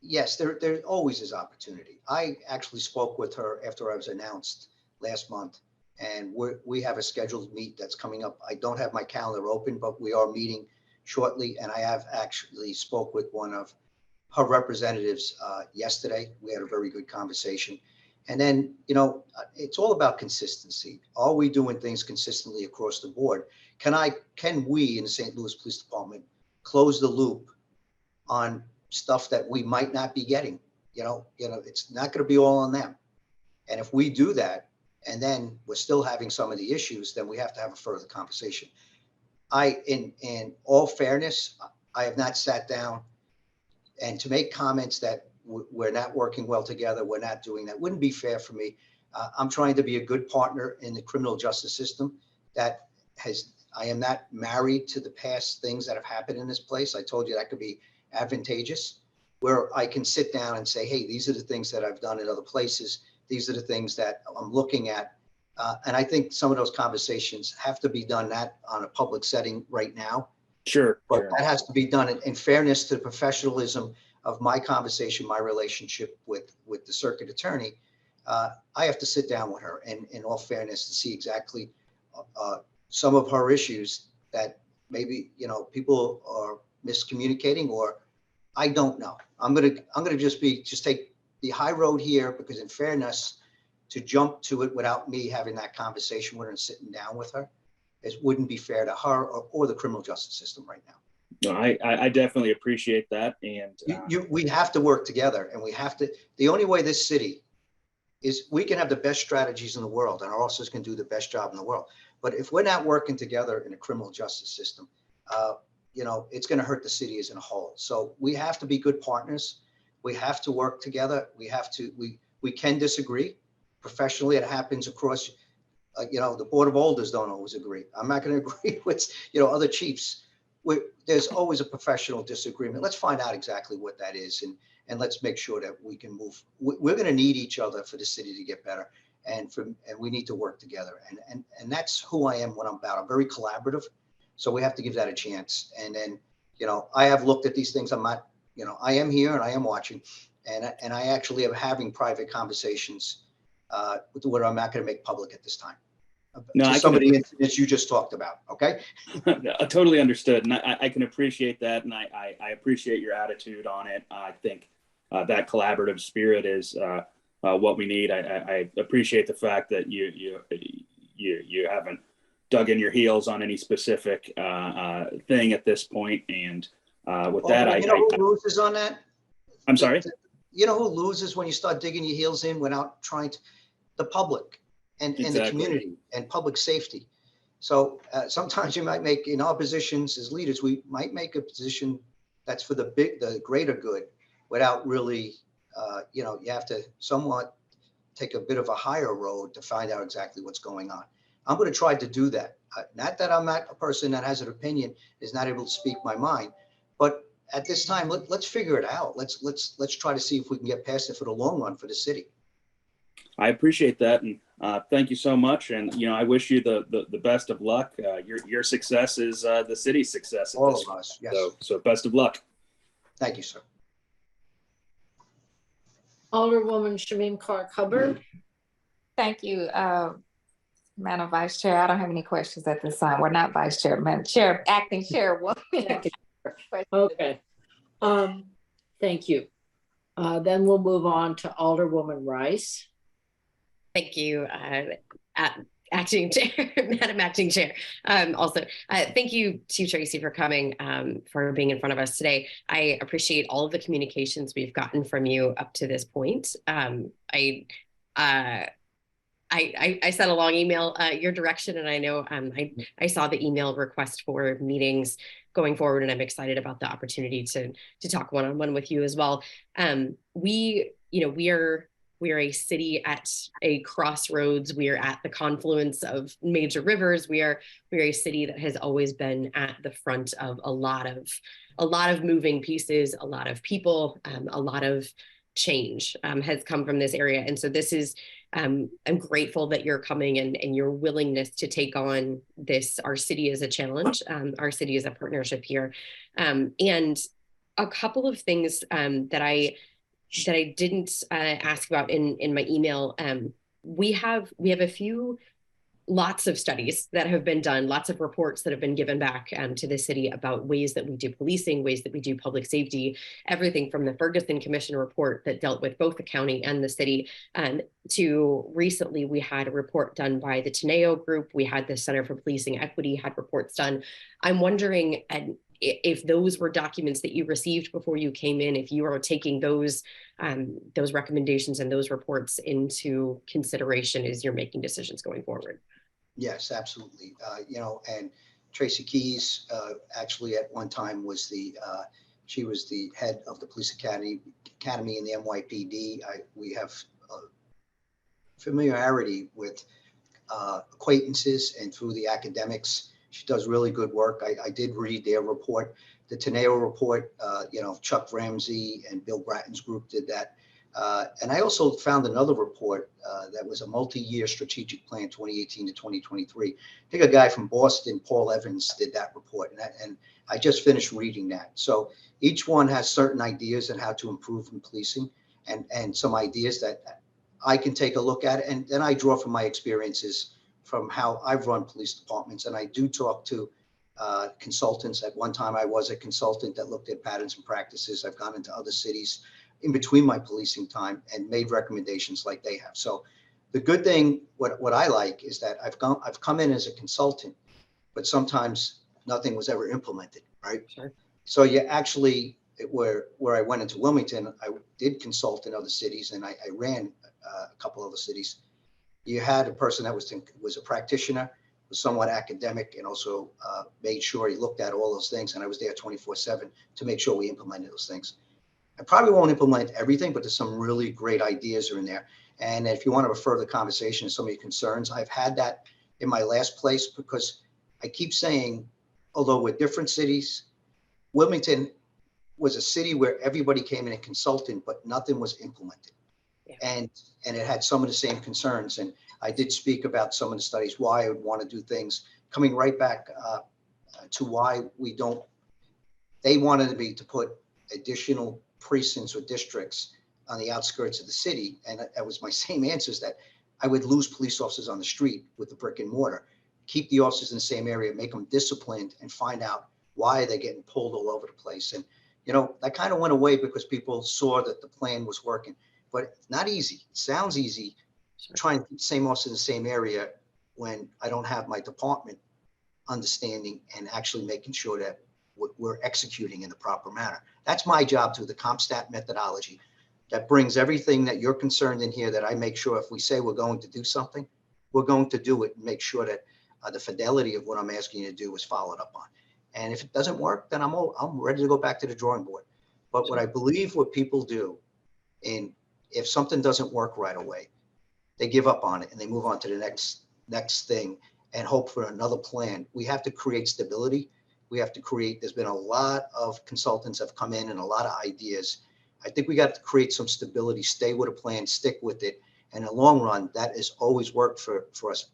yes, there always is opportunity. I actually spoke with her after I was announced last month, and we have a scheduled meet that's coming up. I don't have my calendar open, but we are meeting shortly, and I have actually spoke with one of her representatives yesterday. We had a very good conversation. And then, it's all about consistency. Are we doing things consistently across the board? Can we in the St. Louis Police Department close the loop on stuff that we might not be getting? It's not going to be all on them. And if we do that, and then we're still having some of the issues, then we have to have a further conversation. In all fairness, I have not sat down and to make comments that we're not working well together, we're not doing that, wouldn't be fair for me. I'm trying to be a good partner in the criminal justice system. I am not married to the past things that have happened in this place. I told you that could be advantageous, where I can sit down and say, hey, these are the things that I've done in other places. These are the things that I'm looking at. And I think some of those conversations have to be done not on a public setting right now. Sure. But that has to be done in fairness to the professionalism of my conversation, my relationship with the circuit attorney. I have to sit down with her and in all fairness to see exactly some of her issues that maybe, people are miscommunicating, or I don't know. I'm gonna just take the high road here, because in fairness to jump to it without me having that conversation with her and sitting down with her, it wouldn't be fair to her or the criminal justice system right now. No, I definitely appreciate that. And We have to work together, and we have to, the only way this city is, we can have the best strategies in the world and our officers can do the best job in the world. But if we're not working together in a criminal justice system, you know, it's going to hurt the city as a whole. So we have to be good partners. We have to work together. We have to, we can disagree professionally. It happens across, you know, the Board of Alders don't always agree. I'm not going to agree with, you know, other chiefs. There's always a professional disagreement. Let's find out exactly what that is. And let's make sure that we can move. We're going to need each other for the city to get better. And we need to work together. And that's who I am when I'm about. I'm very collaborative. So we have to give that a chance. And then, you know, I have looked at these things. I'm not, you know, I am here and I am watching. And I actually am having private conversations with what I'm not going to make public at this time. No, some of the incidents you just talked about. Okay. I totally understood. And I can appreciate that. And I appreciate your attitude on it. I think that collaborative spirit is what we need. I appreciate the fact that you haven't dug in your heels on any specific thing at this point. And with that, you know who loses on that? I'm sorry? You know who loses when you start digging your heels in without trying to? The public and the community and public safety. So sometimes you might make, in our positions as leaders, we might make a position that's for the greater good without really, you know, you have to somewhat take a bit of a higher road to find out exactly what's going on. I'm going to try to do that. Not that I'm not a person that has an opinion, is not able to speak my mind, but at this time, let's figure it out. Let's try to see if we can get past it for the long run for the city. I appreciate that, and thank you so much. And you know, I wish you the best of luck. Your success is the city's success. All of us, yes. So best of luck. Thank you, sir. Alderwoman Shameem Clark Hubbard. Thank you, Madam Vice Chair. I don't have any questions at this time. We're not Vice Chair, Madam Chair, Acting Chairwoman. Okay. Thank you. Then we'll move on to Alderwoman Rice. Thank you, Acting Chair, Madam Acting Chair. Also, thank you to Tracy for coming, for being in front of us today. I appreciate all of the communications we've gotten from you up to this point. I sent a long email your direction, and I know I saw the email request for meetings going forward, and I'm excited about the opportunity to talk one-on-one with you as well. We are a city at a crossroads. We are at the confluence of major rivers. We are a city that has always been at the front of a lot of moving pieces, a lot of people, a lot of change has come from this area. And so this is, I'm grateful that you're coming and your willingness to take on this. Our city is a challenge. Our city is a partnership here. And a couple of things that I didn't ask about in my email. We have lots of studies that have been done, lots of reports that have been given back to the city about ways that we do policing, ways that we do public safety, everything from the Ferguson Commission report that dealt with both the county and the city, to recently we had a report done by the Teneo Group. We had the Center for Policing Equity had reports done. I'm wondering if those were documents that you received before you came in, if you are taking those recommendations and those reports into consideration as you're making decisions going forward. Yes, absolutely. You know, and Tracy Keys actually at one time was she was the head of the police academy in the NYPD. We have familiarity with acquaintances and through the academics. She does really good work. I did read their report, the Teneo report. You know, Chuck Ramsey and Bill Bratton's group did that. And I also found another report that was a multi-year strategic plan, 2018 to 2023. I think a guy from Boston, Paul Evans, did that report. And I just finished reading that. So each one has certain ideas on how to improve in policing and some ideas that I can take a look at. And then I draw from my experiences from how I've run police departments. And I do talk to consultants. At one time, I was a consultant that looked at patterns and practices. I've gone into other cities in between my policing time and made recommendations like they have. So The good thing, what I like is that I've come in as a consultant, but sometimes nothing was ever implemented, right? Sure. So you actually, where I went into Wilmington, I did consult in other cities, and I ran a couple other cities. You had a person that was a practitioner, was somewhat academic, and also made sure he looked at all those things. And I was there 24/7 to make sure we implemented those things. I probably won't implement everything, but there's some really great ideas are in there. And if you want to refer the conversation to some of your concerns, I've had that in my last place, because I keep saying, although we're different cities, Wilmington was a city where everybody came in and consulted, but nothing was implemented. Yeah. And it had some of the same concerns. And I did speak about some of the studies, why I would want to do things, coming right back to why we don't. They wanted me to put additional precincts or districts on the outskirts of the city. And that was my same answers, that I would lose police officers on the street with the brick and mortar, keep the officers in the same area, make them disciplined, and find out why they're getting pulled all over the place. And, you know, that kind of went away because people saw that the plan was working, but it's not easy. It sounds easy, trying to keep the same officers in the same area when I don't have my department understanding and actually making sure that we're executing in the proper manner. That's my job, through the CompStat methodology that brings everything that you're concerned in here, that I make sure if we say we're going to do something, we're going to do it, and make sure that the fidelity of what I'm asking you to do is followed up on. And if it doesn't work, then I'm ready to go back to the drawing board. But what I believe what people do, and if something doesn't work right away, they give up on it and they move on to the next thing and hope for another plan. We have to create stability. We have to create, there's been a lot of consultants have come in and a lot of ideas. I think we got to create some stability, stay with a plan, stick with it. And in the long run, that has always worked for us.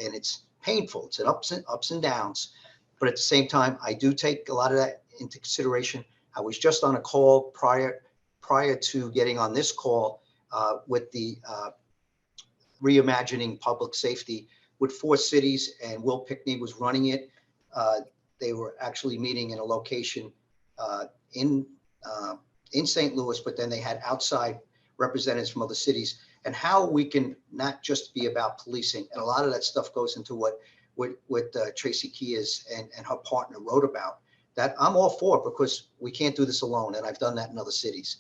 And it's painful. It's an ups and downs. But at the same time, I do take a lot of that into consideration. I was just on a call prior to getting on this call with the reimagining public safety with 4 cities, and Will Pickney was running it. They were actually meeting in a location in St. Louis, but then they had outside representatives from other cities, and how we can not just be about policing. And a lot of that stuff goes into what Tracy Kias and her partner wrote about, that I'm all for, because we can't do this alone. And I've done that in other cities.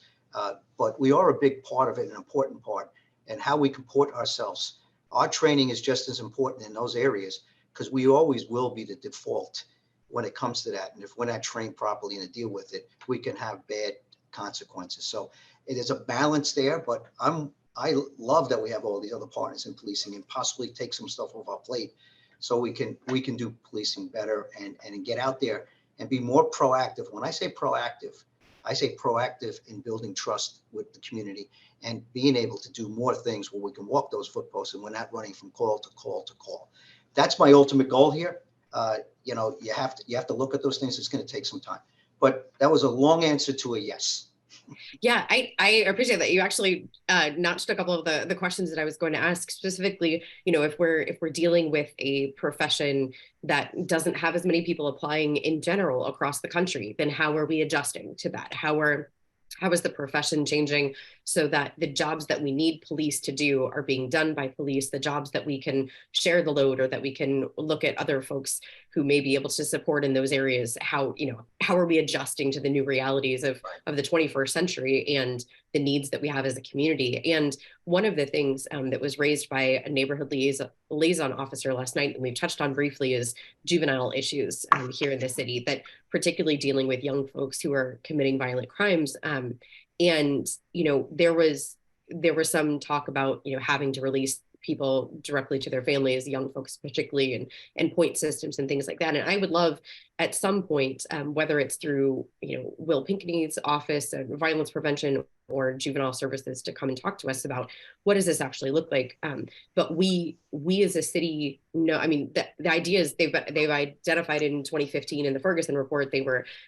But we are a big part of it, an important part, and how we comport ourselves. Our training is just as important in those areas, because we always will be the default when it comes to that. And if we're not trained properly and to deal with it, we can have bad consequences. So it is a balance there, but I love that we have all these other partners in policing, and possibly take some stuff off our plate so we can do policing better and get out there and be more proactive. When I say proactive in building trust with the community and being able to do more things where we can walk those footposts and we're not running from call to call to call. That's my ultimate goal here. You know, you have to look at those things. It's going to take some time, but that was a long answer to a yes. Yeah, I appreciate that. You actually notched a couple of the questions that I was going to ask, specifically, you know, if we're dealing with a profession that doesn't have as many people applying in general across the country, then how are we adjusting to that? How is the profession changing so that the jobs that we need police to do are being done by police, the jobs that we can share the load, or that we can look at other folks who may be able to support in those areas? How are we adjusting to the new realities of the 21st century and the needs that we have as a community? And one of the things that was raised by a neighborhood liaison officer last night, and we've touched on briefly, is juvenile issues here in the city, that particularly dealing with young folks who are committing violent crimes. And, you know, there was some talk about, you know, having to release people directly to their families, young folks particularly, and point systems and things like that. And I would love at some point, whether it's through, you know, Will Pinkney's office of violence prevention or juvenile services, to come and talk to us about what does this actually look like. But we as a city know, I mean, the ideas they've identified in 2015 in the Ferguson report,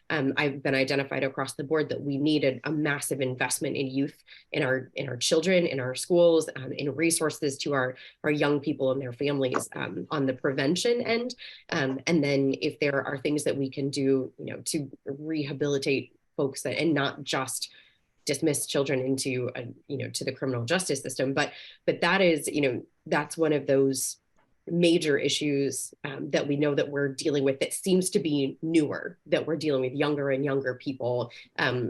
I've been identified across the board that we needed a massive investment in youth, in our children, in our schools, in resources to our young people and their families on the prevention end. And then if there are things that we can do, you know, to rehabilitate folks and not just dismiss children into to the criminal justice system, but that is, you know, that's one of those major issues that we know that we're dealing with that seems to be newer, that we're dealing with younger and younger people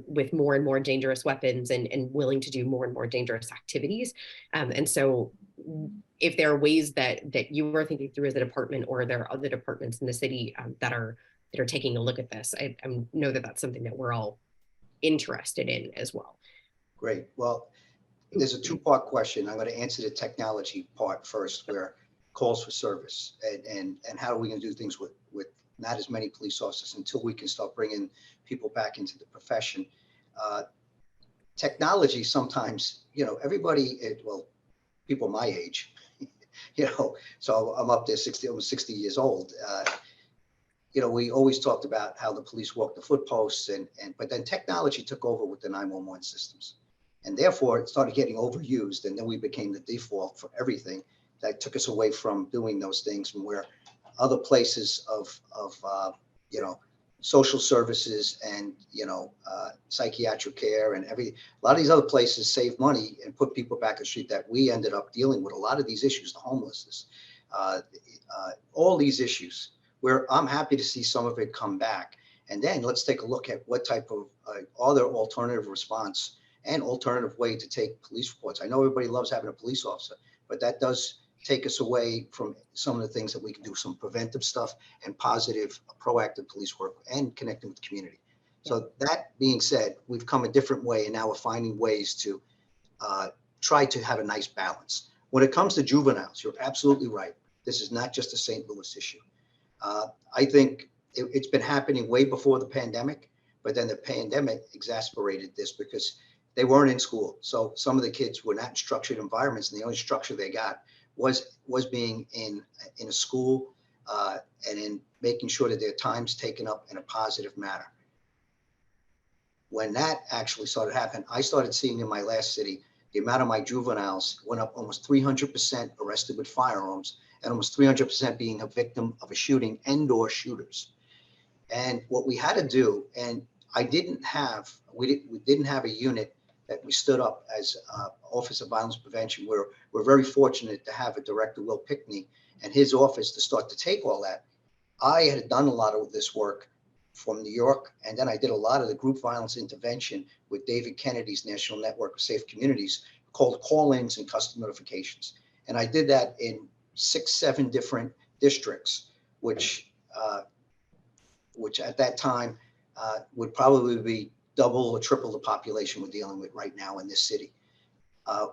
with more and more dangerous weapons and willing to do more and more dangerous activities. And so if there are ways that you are thinking through as a department, or there are other departments in the city that are taking a look at this, I know that that's something that we're all interested in as well. Great. Well, there's a two-part question. I'm going to answer the technology part first, where calls for service and how are we going to do things with not as many police officers until we can start bringing people back into the profession. Technology sometimes, everybody, well, people my age, so I'm up there 60, almost 60 years old. We always talked about how the police walk the footposts but then technology took over with the 911 systems, and therefore it started getting overused, and then we became the default for everything. That took us away from doing those things, and where other places of social services and psychiatric care and a lot of these other places save money and put people back on the street, that we ended up dealing with a lot of these issues, the homelessness, all these issues, where I'm happy to see some of it come back. And then let's take a look at what type of other alternative response and alternative way to take police reports. I know everybody loves having a police officer, but that does take us away from some of the things that we can do, some preventive stuff and positive, proactive police work and connecting with the community. So that being said, we've come a different way, and now we're finding ways to try to have a nice balance. When it comes to juveniles, you're absolutely right. This is not just a St. Louis issue. I think it's been happening way before the pandemic, but then the pandemic exacerbated this because they weren't in school. So some of the kids were not in structured environments, and the only structure they got was being in a school and in making sure that their time's taken up in a positive manner. When that actually started happening, I started seeing in my last city, the amount of my juveniles went up almost 300% arrested with firearms, and almost 300% being a victim of a shooting and/or shooters. And what we had to do, and we didn't have a unit that we stood up as Office of Violence Prevention. We're very fortunate to have a Director, Will Pickney, and his office to start to take all that. I had done a lot of this work from New York, and then I did a lot of the group violence intervention with David Kennedy's National Network of Safe Communities, called call-ins and custom notifications. And I did that in 6-7 different districts, which at that time would probably be double or triple the population we're dealing with right now in this city.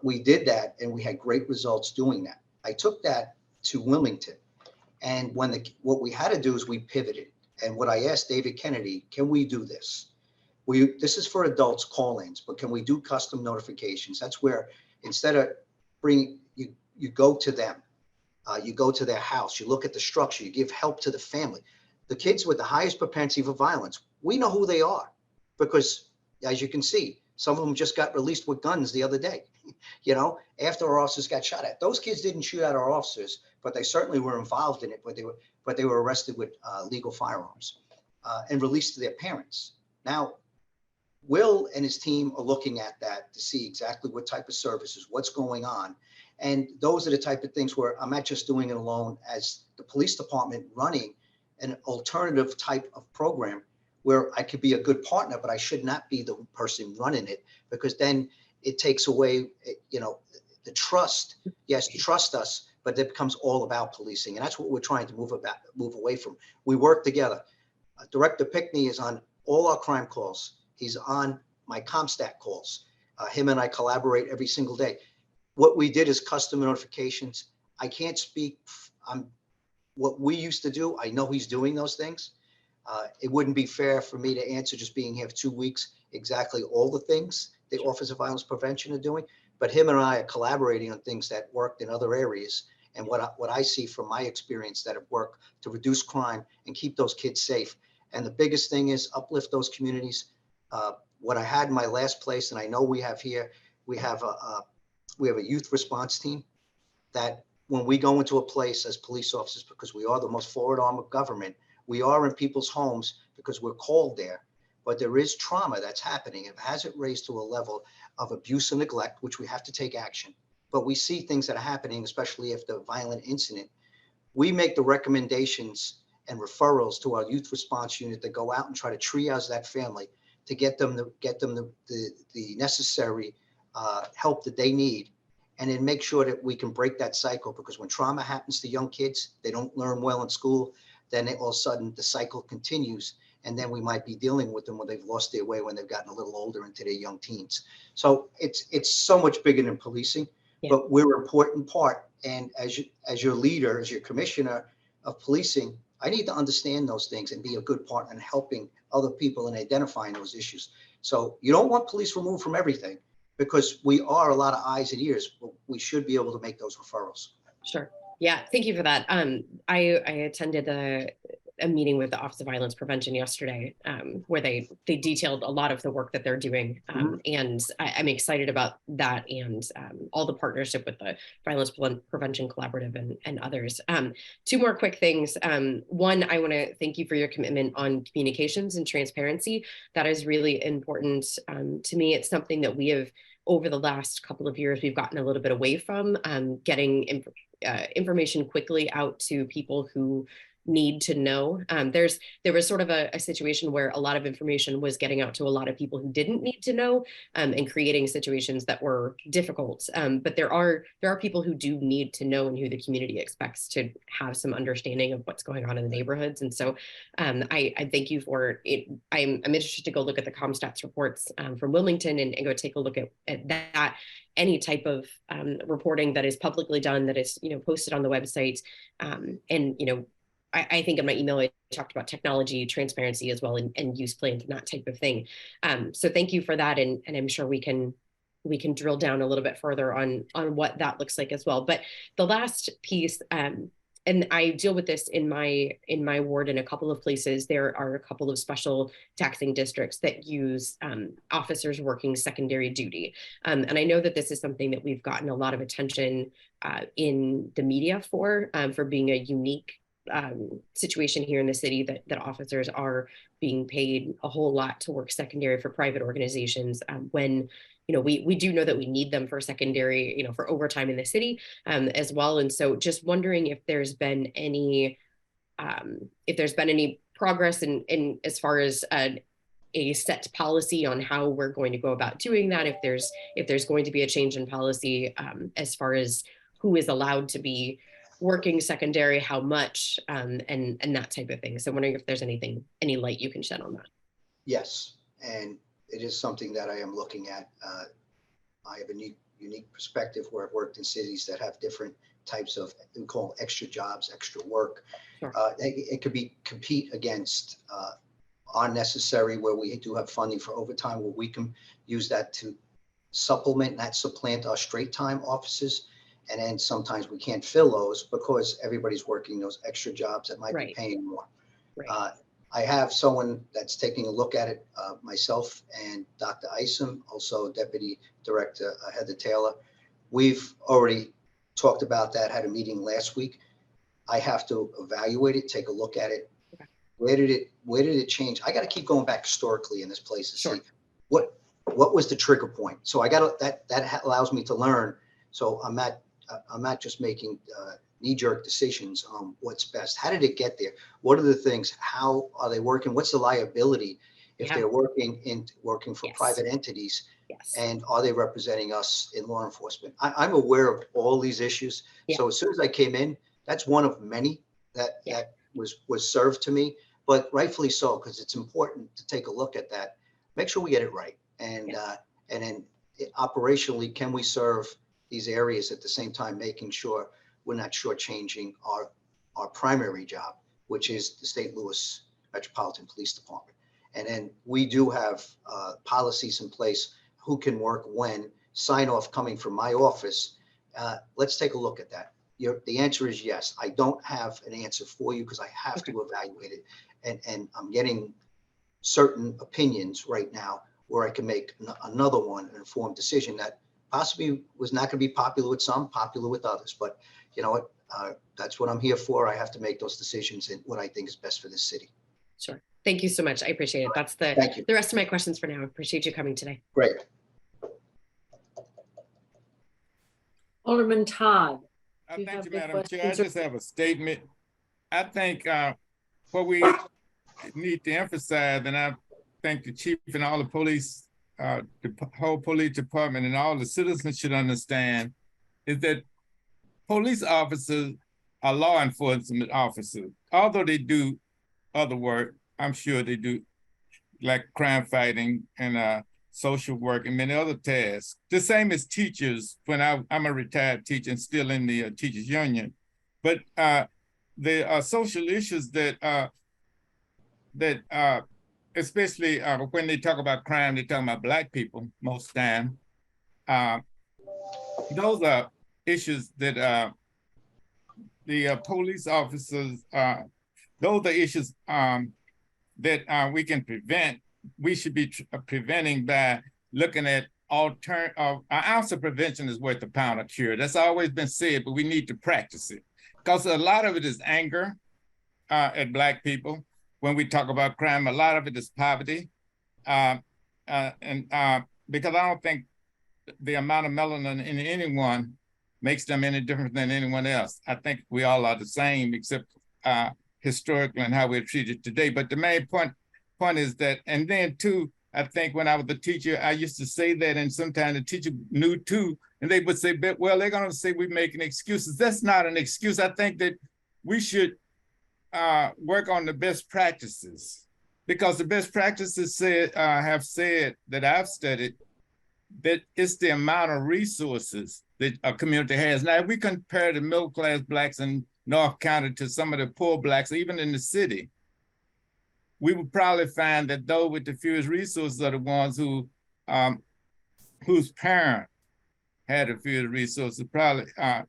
We did that, and we had great results doing that. I took that to Wilmington, and what we had to do is we pivoted. And what I asked David Kennedy, can we do this? This is for adults call-ins, but can we do custom notifications? That's where instead of you go to them, you go to their house, you look at the structure, you give help to the family. The kids with the highest propensity for violence, we know who they are, because as you can see, some of them just got released with guns the other day, after our officers got shot at. Those kids didn't shoot at our officers, but they certainly were involved in it, but they were arrested with legal firearms and released to their parents. Now, Will and his team are looking at that to see exactly what type of services, what's going on. And those are the type of things where I'm not just doing it alone as the police department running an alternative type of program where I could be a good partner, but I should not be the person running it, because then it takes away, the trust. Yes, trust us, but it becomes all about policing. And that's what we're trying to move away from. We work together. Director Pickney is on all our crime calls. He's on my ComStat calls. Him and I collaborate every single day. What we did is custom notifications. I can't speak on what we used to do. I know he's doing those things. It wouldn't be fair for me to answer, just being here for 2 weeks, exactly all the things the Office of Violence Prevention are doing. But him and I are collaborating on things that worked in other areas, and what I see from my experience that have worked to reduce crime and keep those kids safe. And the biggest thing is uplift those communities. What I had in my last place, and I know we have here, we have a youth response team that when we go into a place as police officers, because we are the most forward arm of government, we are in people's homes because we're called there. But there is trauma that's happening. It hasn't raised to a level of abuse and neglect, which we have to take action. but we see things that are happening, especially after a violent incident. We make the recommendations and referrals to our youth response unit to go out and try to triage that family to get them the necessary help that they need, and then make sure that we can break that cycle, because when trauma happens to young kids, they don't learn well in school, then all of a sudden the cycle continues, and then we might be dealing with them when they've lost their way, when they've gotten a little older into their young teens. So it's so much bigger than policing, but we're an important part. And as your leader, as your commissioner of policing, I need to understand those things and be a good partner in helping other people in identifying those issues. So you don't want police removed from everything, because we are a lot of eyes and ears, but we should be able to make those referrals. Sure. Yeah. Thank you for that. I attended a meeting with the Office of Violence Prevention yesterday, where they detailed a lot of the work that they're doing. And I'm excited about that, and all the partnership with the Violence Prevention Collaborative and others. Two more quick things. One, I want to thank you for your commitment on communications and transparency. That is really important to me. It's something that we have, over the last couple of years, we've gotten a little bit away from, getting information quickly out to people who need to know. There was sort of a situation where a lot of information was getting out to a lot of people who didn't need to know, and creating situations that were difficult. But there are people who do need to know, and who the community expects to have some understanding of what's going on in the neighborhoods. And so I thank you for it. I'm interested to go look at the ComStats reports from Wilmington and go take a look at that. Any type of reporting that is publicly done, that is, posted on the website. And, I think in my email, I talked about technology, transparency as well, and use plans and that type of thing. So thank you for that. And I'm sure we can drill down a little bit further on what that looks like as well. But the last piece, and I deal with this in my ward in a couple of places. There are a couple of special taxing districts that use officers working secondary duty. And I know that this is something that we've gotten a lot of attention in the media for being a unique situation here in the city, that officers are being paid a whole lot to work secondary for private organizations, when we do know that we need them for secondary, for overtime in the city as well. And so just wondering if there's been any progress in as far as a set policy on how we're going to go about doing that, if there's going to be a change in policy as far as who is allowed to be working secondary, how much, and that type of thing. So I'm wondering if there's any light you can shed on that. Yes, and it is something that I am looking at. I have a unique perspective where I've worked in cities that have different types of, we call extra jobs, extra work. Sure. It could be compete against unnecessary, where we do have funding for overtime, where we can use that to supplement, not supplant our straight time offices. And then sometimes we can't fill those because everybody's working those extra jobs that might be paying more. Right. I have someone that's taking a look at it, myself and Dr. Isom, also Deputy Director Heather Taylor. We've already talked about that, had a meeting last week. I have to evaluate it, take a look at it. Okay. Where did it change? I got to keep going back historically in this place to see what was the trigger point. So I got that allows me to learn. So I'm not just making knee-jerk decisions on what's best. How did it get there? What are the things? How are they working? What's the liability if they're working for private entities? Yes. And are they representing us in law enforcement? I'm aware of all these issues. Yeah. So as soon as I came in, that's one of many that was served to me, but rightfully so, because it's important to take a look at that, make sure we get it right. And then operationally, can we serve these areas at the same time, making sure we're not shortchanging our primary job, which is the St. Louis Metropolitan Police Department. And then we do have policies in place, who can work when, sign off coming from my office. Let's take a look at that. The answer is yes. I don't have an answer for you because I have to evaluate it. And I'm getting certain opinions right now where I can make another one, an informed decision that possibly was not going to be popular with some, popular with others. But you know what? That's what I'm here for. I have to make those decisions and what I think is best for this city. Sure. Thank you so much. I appreciate it. That's the rest of my questions for now. I appreciate you coming today. Great. Alderman Todd. Do you Thank have you, any Madam Chair. I questions or- just have a statement. I think what we need to emphasize, and I think the chief and all the police, the whole police department and all the citizens should understand, is that police officers are law enforcement officers. Although they do other work, I'm sure they do, like crime fighting and social work and many other tasks. The same as teachers. When I'm a retired teacher and still in the teachers union, but there are social issues that especially when they talk about crime, they talk about Black people most time. Those are issues that the police officers. Those are issues that we can prevent. We should be preventing by looking at an ounce of prevention is worth a pound of cure. That's always been said, but we need to practice it, because a lot of it is anger at Black people. When we talk about crime, a lot of it is poverty, and because I don't think the amount of melanin in anyone makes them any different than anyone else. I think we all are the same, except historically and how we're treated today. But the main point is that, and then too, I think when I was a teacher, I used to say that, and sometimes the teacher knew too, and they would say, well, they're gonna say we're making excuses. That's not an excuse. I think that we should work on the best practices, because the best practices have said that I've studied that it's the amount of resources that a community has. Now, if we compare the middle-class Blacks in North County to some of the poor Blacks, even in the city, we would probably find that those with the fewest resources are the ones who, whose parent had the fewest resources, probably are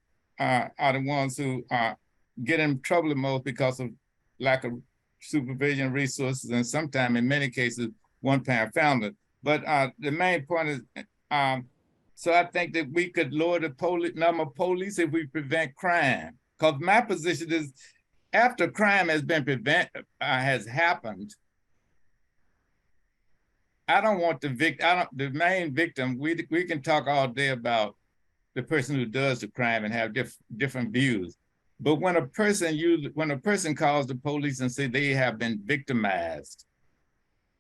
the ones who get in trouble the most because of lack of supervision resources, and sometimes in many cases, one-parent families. But the main point is, so I think that we could lower the number of police if we prevent crime. Because my position is, after crime has been has happened, I don't want the main victim. We can talk all day about the person who does the crime and have different views. But when a person calls the police and say they have been victimized,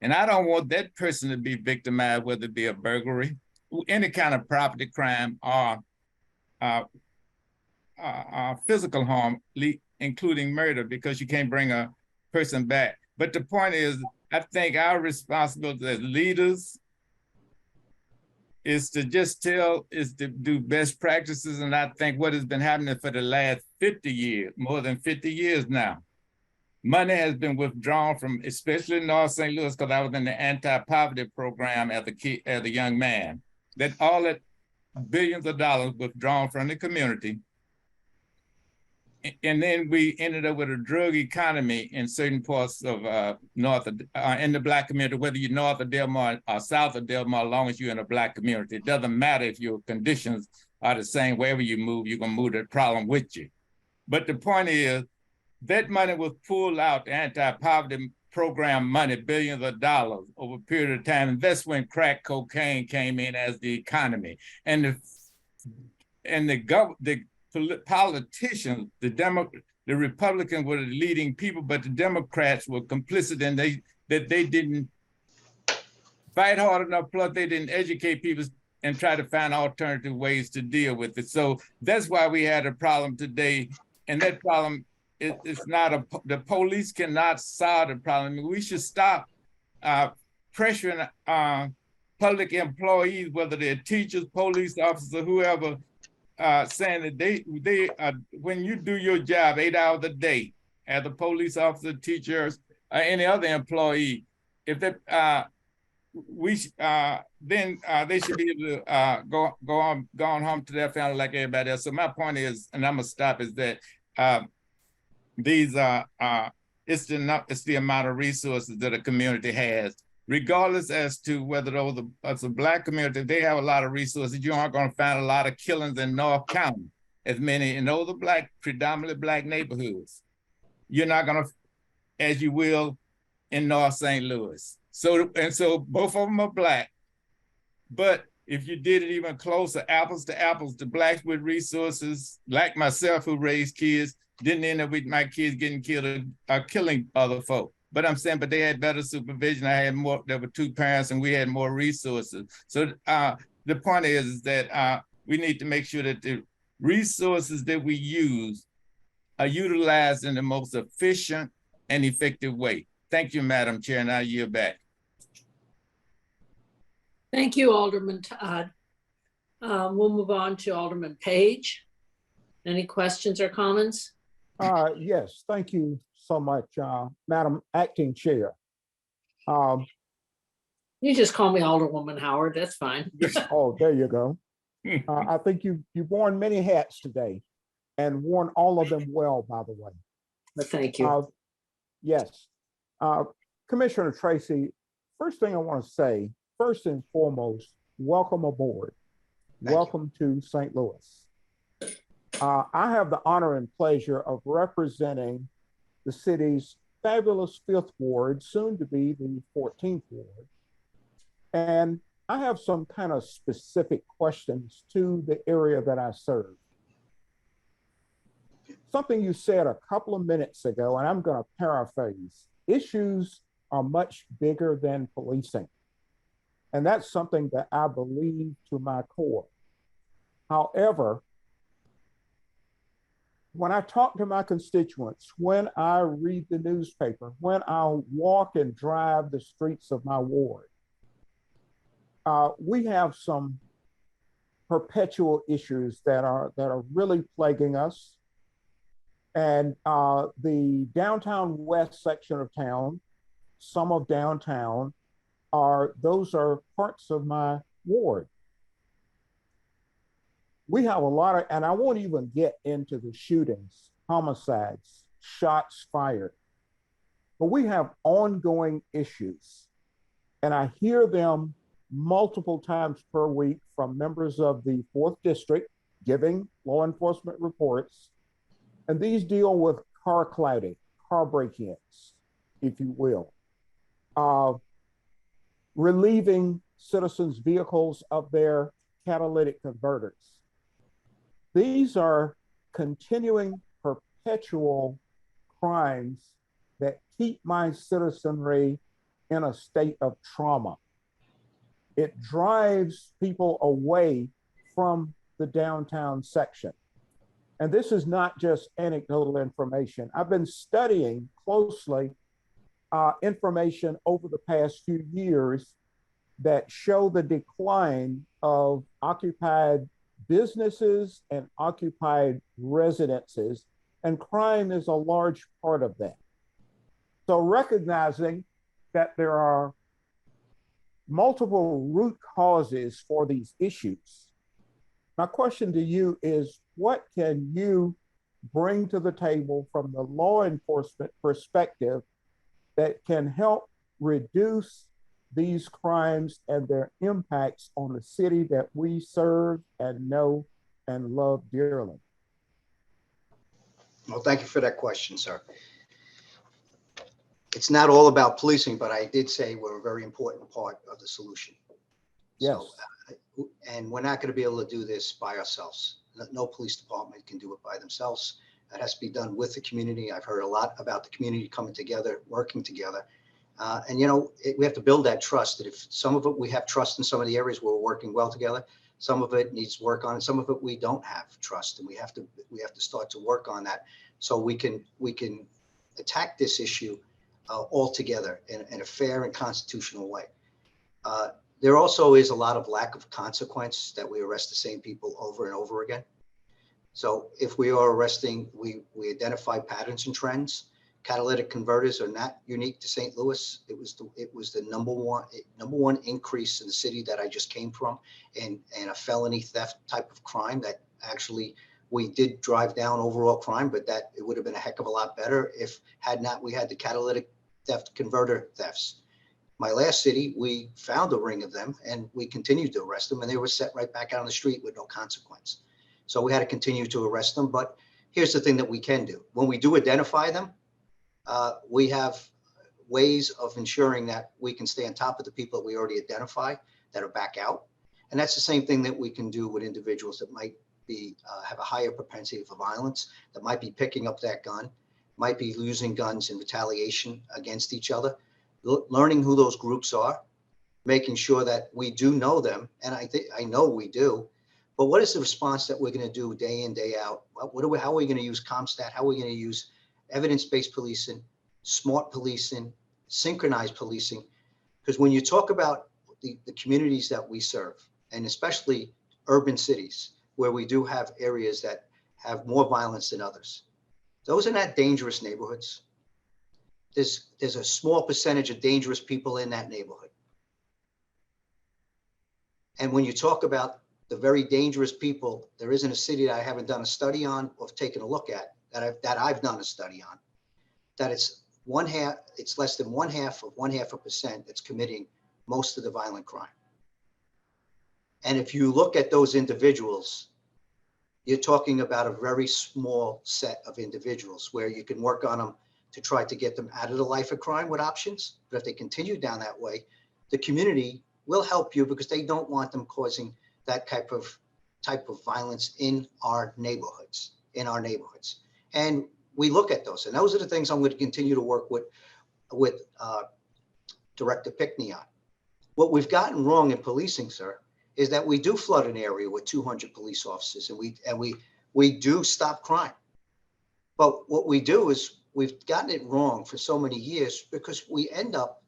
and I don't want that person to be victimized, whether it be a burglary, any kind of property crime, or physical harm, including murder, because you can't bring a person back. But the point is, I think our responsibility as leaders is to do best practices. And I think what has been happening for the last 50 years, more than 50 years now, money has been withdrawn from, especially North St. Louis, because I was in the anti-poverty program as a young man, that all that billions of dollars withdrawn from the community. And then we ended up with a drug economy in certain parts of in the Black community, whether you're north of Delmar or south of Delmar, as long as you're in a Black community. It doesn't matter if your conditions are the same. Wherever you move, you're gonna move the problem with you. But the point is, that money was pulled out, the anti-poverty program money, billions of dollars over a period of time. And that's when crack cocaine came in as the economy. And the politicians, the Republicans were the leading people, but the Democrats were complicit in that they didn't fight hard enough, plus they didn't educate people and try to find alternative ways to deal with it. So that's why we had a problem today. And that problem, it's not the police cannot solve the problem. We should stop pressuring public employees, whether they're teachers, police officers, whoever, saying that they when you do your job 8 hours a day as a police officer, teachers, or any other employee, if that then they should be able to go on home to their family like everybody else. So my point is, and I'm gonna stop, is that it's the amount of resources that a community has, regardless as to whether those as a Black community, they have a lot of resources. You aren't going to find a lot of killings in North County, as many in those are predominantly Black neighborhoods. You're not going to, as you will in North St. Louis. So both of them are Black, but if you did it even closer, apples to apples, the blacks with resources, like myself who raised kids, didn't end up with my kids getting killed or killing other folk. But I'm saying, but they had better supervision. I had more, there were 2 parents and we had more resources. So the point is that we need to make sure that the resources that we use are utilized in the most efficient and effective way. Thank you, Madam Chair, and I yield back. Thank you, Alderman Todd. We'll move on to Alderman Page. Any questions or comments? Yes, thank you so much, Madam Acting Chair. You just call me Alderwoman Howard, that's fine. Oh, there you go. I think you've worn many hats today and worn all of them well, by the way. But thank you. Yes. Commissioner Tracy, first thing I want to say, first and foremost, welcome aboard. Welcome to St. Louis. I have the honor and pleasure of representing the city's fabulous 5th Ward, soon to be the 14th Ward. And I have some kind of specific questions to the area that I serve. Something you said a couple of minutes ago, and I'm going to paraphrase, issues are much bigger than policing. And that's something that I believe to my core. However, when I talk to my constituents, when I read the newspaper, when I walk and drive the streets of my ward, we have some perpetual issues that are really plaguing us. And the downtown west section of town, some of downtown, those are parts of my ward. We have a lot of, and I won't even get into the shootings, homicides, shots fired, but we have ongoing issues. And I hear them multiple times per week from members of the 4th District giving law enforcement reports. And these deal with car clouding, car break-ins, if you will, relieving citizens' vehicles of their catalytic converters. These are continuing, perpetual crimes that keep my citizenry in a state of trauma. It drives people away from the downtown section. And this is not just anecdotal information. I've been studying closely information over the past few years that show the decline of occupied businesses and occupied residences, and crime is a large part of that. So recognizing that there are multiple root causes for these issues, my question to you is, what can you bring to the table from the law enforcement perspective that can help reduce these crimes and their impacts on the city that we serve and know and love dearly? Well, thank you for that question, sir. It's not all about policing, but I did say we're a very important part of the solution. Yes. So, and we're not going to be able to do this by ourselves. No police department can do it by themselves. That has to be done with the community. I've heard a lot about the community coming together, working together. And, you know, we have to build that trust, that if some of it, we have trust in some of the areas where we're working well together, some of it needs work on, and some of it we don't have trust, and we have to start to work on that so we can attack this issue all together in a fair and constitutional way. There also is a lot of lack of consequence that we arrest the same people over and over again. So if we are arresting, we identify patterns and trends. Catalytic converters are not unique to St. Louis. It was the number one increase in the city that I just came from, and a felony theft type of crime that actually we did drive down overall crime, but that it would have been a heck of a lot better if we had the catalytic theft converter thefts. My last city, we found a ring of them and we continued to arrest them, and they were set right back out on the street with no consequence. So we had to continue to arrest them. But here's the thing that we can do. When we do identify them, we have ways of ensuring that we can stay on top of the people that we already identify that are back out. And that's the same thing that we can do with individuals that might be have a higher propensity for violence, that might be picking up that gun, might be using guns in retaliation against each other. Learning who those groups are, making sure that we do know them, and I know we do. But what is the response that we're going to do day in, day out? How are we going to use CompStat? How are we going to use evidence-based policing, smart policing, synchronized policing? Because when you talk about the communities that we serve, and especially urban cities, where we do have areas that have more violence than others, those are not dangerous neighborhoods. There's a small percentage of dangerous people in that neighborhood. And when you talk about the very dangerous people, there isn't a city that I haven't done a study on or taken a look at that I've done a study on, that it's less than 0.5% that's committing most of the violent crime. And if you look at those individuals, you're talking about a very small set of individuals where you can work on them to try to get them out of the life of crime with options. But if they continue down that way, the community will help you because they don't want them causing that type of violence in our neighborhoods. And we look at those, and those are the things I'm going to continue to work with Director Pickney on. What we've gotten wrong in policing, sir, is that we do flood an area with 200 police officers, and we do stop crime. But what we do is we've gotten it wrong for so many years because we end up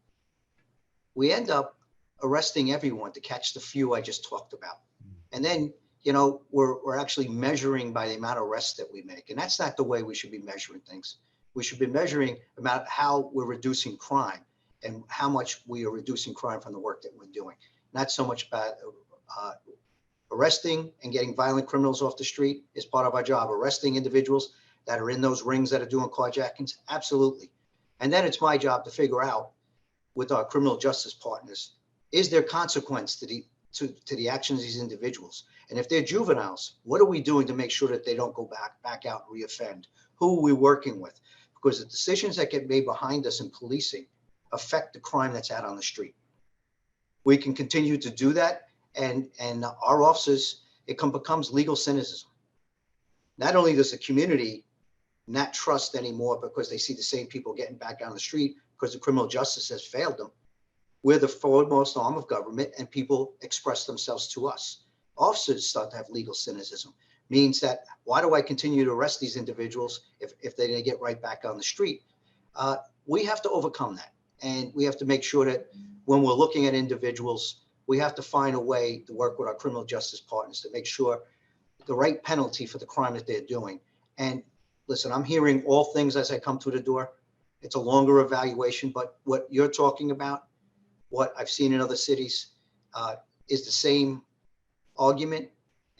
arresting everyone to catch the few I just talked about. And then, you know, we're actually measuring by the amount of arrests that we make. And that's not the way we should be measuring things. We should be measuring about how we're reducing crime and how much we are reducing crime from the work that we're doing. Not so much about arresting and getting violent criminals off the street is part of our job. Arresting individuals that are in those rings that are doing carjackings, absolutely. And then it's my job to figure out with our criminal justice partners, is there consequence to the actions of these individuals? And if they're juveniles, what are we doing to make sure that they don't go back out and reoffend? Who are we working with? Because the decisions that get made behind us in policing affect the crime that's out on the street. We can continue to do that, and our officers, it becomes legal cynicism. Not only does the community not trust anymore because they see the same people getting back on the street because the criminal justice has failed them. We're the foremost arm of government, and people express themselves to us. Officers start to have legal cynicism. Means that, why do I continue to arrest these individuals if they didn't get right back on the street? We have to overcome that. And we have to make sure that when we're looking at individuals, we have to find a way to work with our criminal justice partners to make sure the right penalty for the crime that they're doing. And listen, I'm hearing all things as I come through the door. It's a longer evaluation, but what you're talking about, what I've seen in other cities, is the same argument.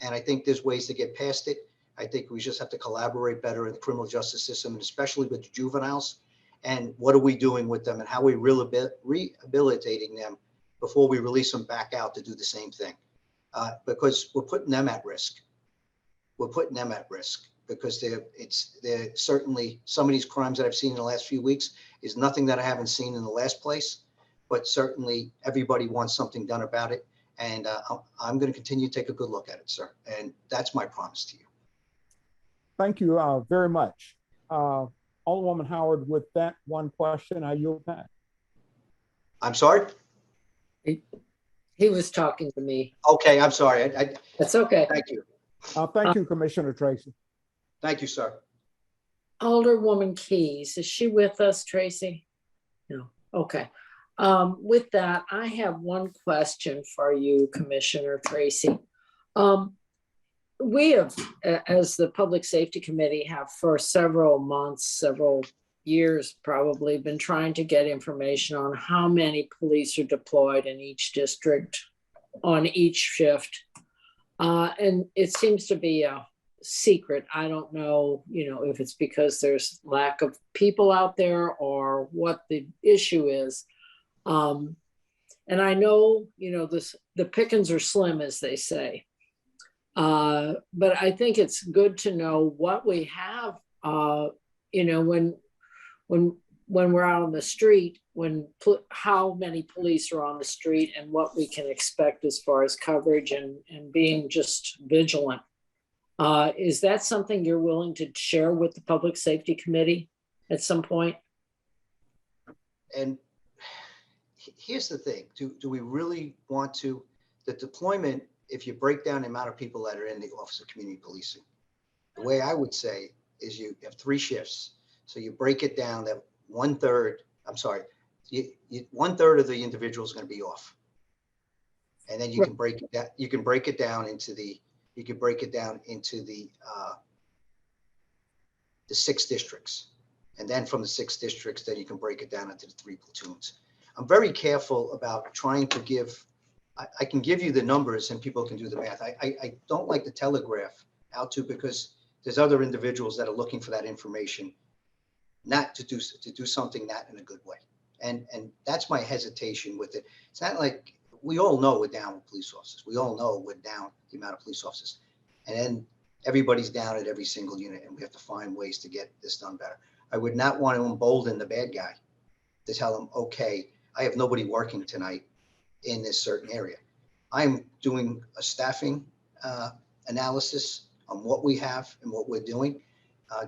And I think there's ways to get past it. I think we just have to collaborate better in the criminal justice system, and especially with the juveniles. And what are we doing with them, and how are we rehabilitating them before we release them back out to do the same thing? Because we're putting them at risk. We're putting them at risk because they're certainly, some of these crimes that I've seen in the last few weeks is nothing that I haven't seen in the last place, but certainly everybody wants something done about it. And I'm going to continue to take a good look at it, sir. And that's my promise to you. Thank you very much. Alderwoman Howard, with that one question, I yield back. I'm sorry? He was talking to me. Okay, I'm sorry. That's okay. Thank you. Thank you, Commissioner Tracy. Thank you, sir. Alderwoman Keys, is she with us, Tracy? No. Okay. With that, I have one question for you, Commissioner Tracy. We have, as the Public Safety Committee, have for several months, several years probably, been trying to get information on how many police are deployed in each district on each shift. And it seems to be a secret. I don't know, if it's because there's lack of people out there or what the issue is. And I know, the pickings are slim, as they say. But I think it's good to know what we have, when when we're out on the street, how many police are on the street and what we can expect as far as coverage and being just vigilant. Is that something you're willing to share with the Public Safety Committee at some point? And here's the thing, do we really want to, the deployment, if you break down the amount of people that are in the Office of Community Policing, the way I would say is you have 3 shifts. So you break it down that 1/3, I'm sorry, 1/3 of the individual is going to be off. And then you can break it down, you can break it down into the 6 districts. And then from the 6 districts, then you can break it down into the 3 platoons. I'm very careful about trying to give, I can give you the numbers and people can do the math. I don't like to telegraph out to, because there's other individuals that are looking for that information, not to do something not in a good way. And that's my hesitation with it. It's not like, we all know we're down with police officers. We all know we're down the amount of police officers. And then everybody's down at every single unit, and we have to find ways to get this done better. I would not want to embolden the bad guy to tell him, okay, I have nobody working tonight in this certain area. I'm doing a staffing analysis on what we have and what we're doing.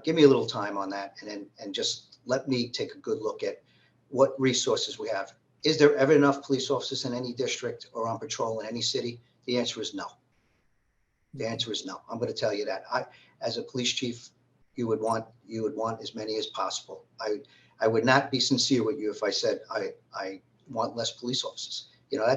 Give me a little time on that, and just let me take a good look at what resources we have. Is there ever enough police officers in any district or on patrol in any city? The answer is no. The answer is no. I'm going to tell you that. As a police chief, you would want as many as possible. I would not be sincere with you if I said I want less police officers. You know,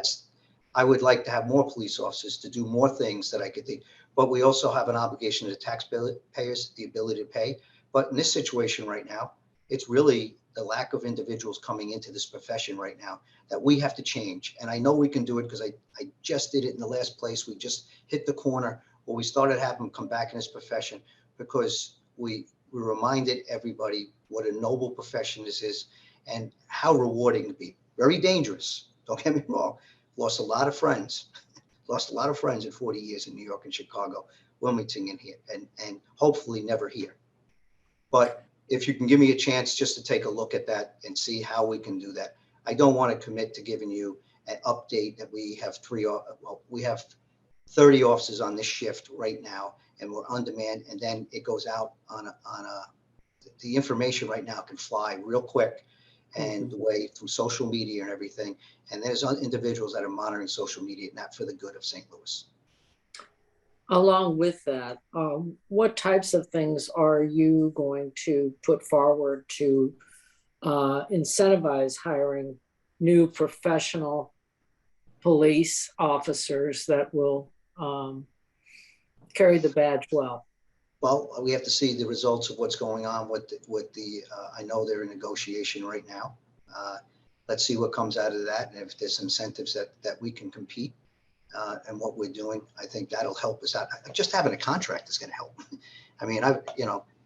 I would like to have more police officers to do more things that I could think. But we also have an obligation to the taxpayers, the ability to pay. But in this situation right now, it's really the lack of individuals coming into this profession right now that we have to change. And I know we can do it, because I just did it in the last place. We just hit the corner where we started having them come back in this profession, because we reminded everybody what a noble profession this is and how rewarding to be. Very dangerous, don't get me wrong. Lost a lot of friends. Lost a lot of friends in 40 years in New York and Chicago, Wilmington and here, and hopefully never here. But if you can give me a chance just to take a look at that and see how we can do that. I don't want to commit to giving you an update that we have we have 30 officers on this shift right now, and we're on demand, and then it goes out the information right now can fly real quick, and the way through social media and everything. And there's individuals that are monitoring social media, not for the good of St. Louis. Along with that, what types of things are you going to put forward to incentivize hiring new professional police officers that will carry the badge well? Well, we have to see the results of what's going on with the I know they're in negotiation right now. Let's see what comes out of that, and if there's incentives that we can compete. And what we're doing, I think that'll help us out. Just having a contract is going to help. I mean,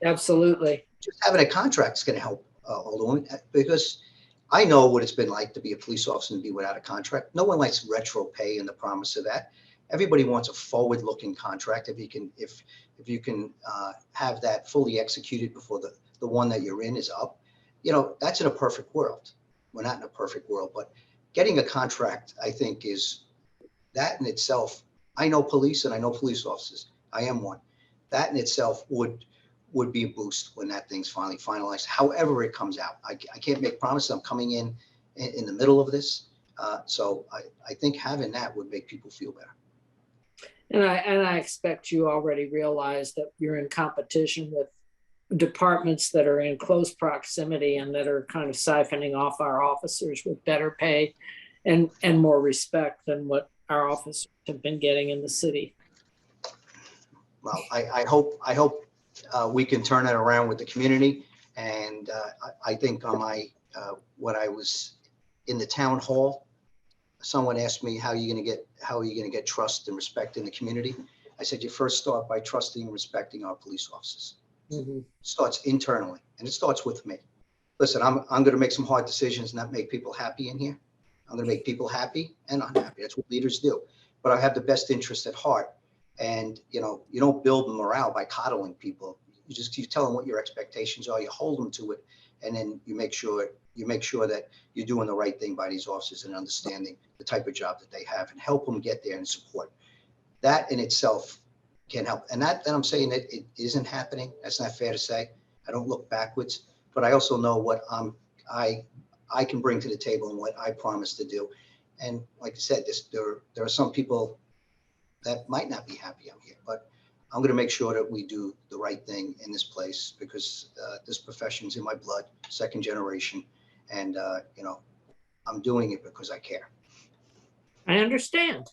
absolutely. Just having a contract is going to help, because I know what it's been like to be a police officer and be without a contract. No one likes retro pay and the promise of that. Everybody wants a forward-looking contract. If you can have that fully executed before the one that you're in is up, that's in a perfect world. We're not in a perfect world, but getting a contract, I think, is that in itself. I know police and I know police officers. I am one. That in itself would be a boost when that thing's finally finalized. However it comes out, I can't make promises. I'm coming in the middle of this, so I think having that would make people feel better. And I expect you already realize that you're in competition with departments that are in close proximity and that are kind of siphoning off our officers with better pay and more respect than what our officers have been getting in the city. Well, I hope we can turn it around with the community. And I think on when I was in the town hall, someone asked me, how are you going to get trust and respect in the community? I said, you first start by trusting and respecting our police officers. It starts internally, and it starts with me. Listen, I'm going to make some hard decisions, not make people happy in here. I'm going to make people happy and unhappy. That's what leaders do. But I have the best interest at heart. And, you don't build morale by coddling people. You tell them what your expectations are. You hold them to it. and then you make sure that you're doing the right thing by these officers and understanding the type of job that they have and help them get there and support. That in itself can help. And that I'm saying that it isn't happening. That's not fair to say. I don't look backwards, but I also know what I can bring to the table and what I promise to do. And like I said, there are some people that might not be happy I'm here, but I'm going to make sure that we do the right thing in this place because this profession's in my blood, second generation. And, you know, I'm doing it because I care. I understand.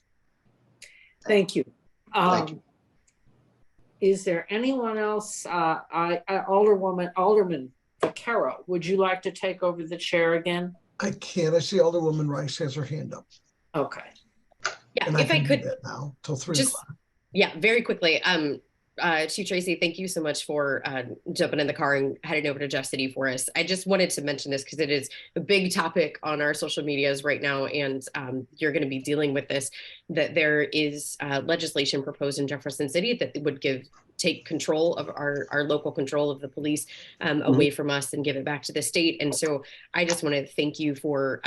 Thank you. Thank you. Is there anyone else? Alderman Vaccaro, would you like to take over the chair again? I can't. I see Alderwoman Rice has her hand up. Okay. Yeah, And if I could now till 3 just, o'clock. yeah, very quickly. Chief Tracy, thank you so much for jumping in the car and heading over to Jeff City for us. I just wanted to mention this because it is a big topic on our social medias right now, and you're going to be dealing with this, that there is legislation proposed in Jefferson City that would take control of our local control of the police away from us and give it back to the state. And so I just want to thank you for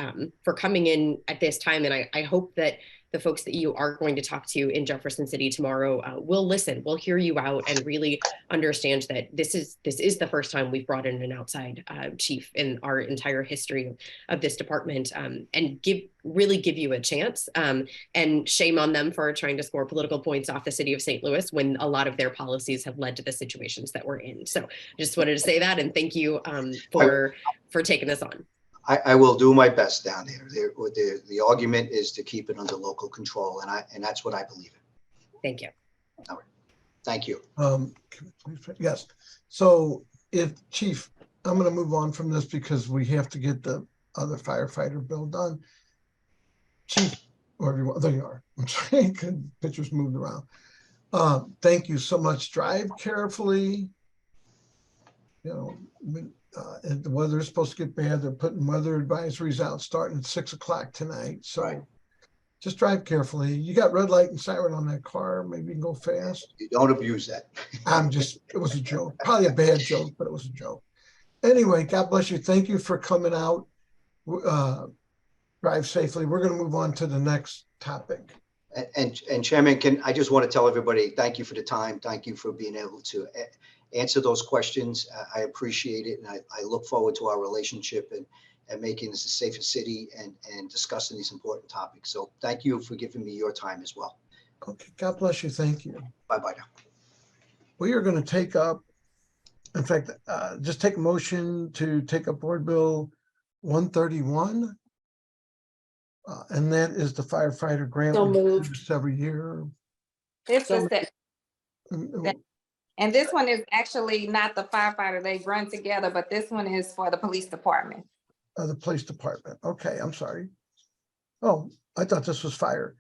coming in at this time. And I hope that the folks that you are going to talk to in Jefferson City tomorrow will listen, will hear you out and really understand that this is the first time we've brought in an outside chief in our entire history of this department, and really give you a chance. And shame on them for trying to score political points off the city of St. Louis when a lot of their policies have led to the situations that we're in. So I just wanted to say that, and thank you for taking this on. I will do my best down there. The argument is to keep it under local control, and that's what I believe in. Thank you. All right. Thank you. Yes. So Chief, I'm going to move on from this because we have to get the other firefighter bill done. Chief, there you are. I'm sorry, pictures moved around. Thank you so much. Drive carefully. You know, and the weather is supposed to get bad. They're putting weather advisories out starting at 6 o'clock tonight. So just drive carefully. You got red light and siren on that car. Maybe you can go fast. You don't abuse that. It was a joke. Probably a bad joke, but it was a joke. Anyway, God bless you. Thank you for coming out. Drive safely. We're going to move on to the next topic. And Chairman, I just want to tell everybody, thank you for the time. Thank you for being able to answer those questions. I appreciate it. And I look forward to our relationship and making this a safer city and discussing these important topics. So thank you for giving me your time as well. Okay. God bless you. Thank you. Bye-bye now. We are going to take up, in fact, just take a motion to take up Board Bill 131. And that is the firefighter grant So moved. every year. This is and this one is actually not the firefighter. They run together, but this one is for the police department. The police department. Okay, I'm sorry. Oh, I thought this was fire.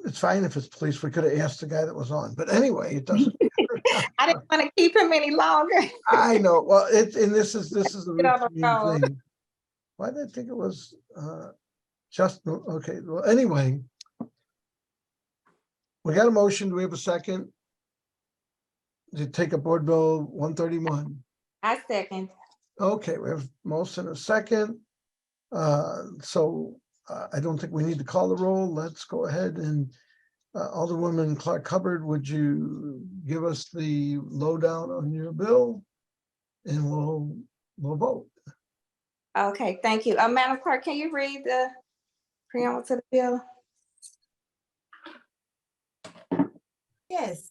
It's fine if it's police. We could have asked the guy that was on, but anyway, it doesn't matter. I didn't want to keep him any longer. I know. Well, this is a routine thing. Why did I think it was just okay? Well, anyway, we got a motion. Do we have a second? To take a Board Bill 131. I second. Okay, we have motion and a second. So I don't think we need to call the roll. Let's go ahead and Alderwoman Clark Hubbard, would you give us the lowdown on your bill, and we'll vote. Okay, thank you. Madam Clerk, can you read the preamble to the bill? Yes.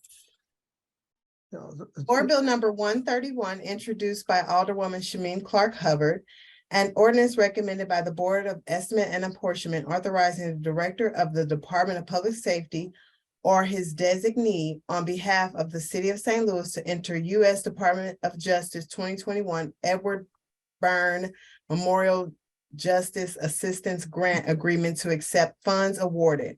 Board Bill number 131, introduced by Alderwoman Shameem Clark Hubbard, an ordinance recommended by the Board of Estimate and Apportionment authorizing the Director of the Department of Public Safety or his designee on behalf of the City of St. Louis to enter U.S. Department of Justice 2021 Edward Byrne Memorial Justice Assistance Grant Agreement to accept funds awarded,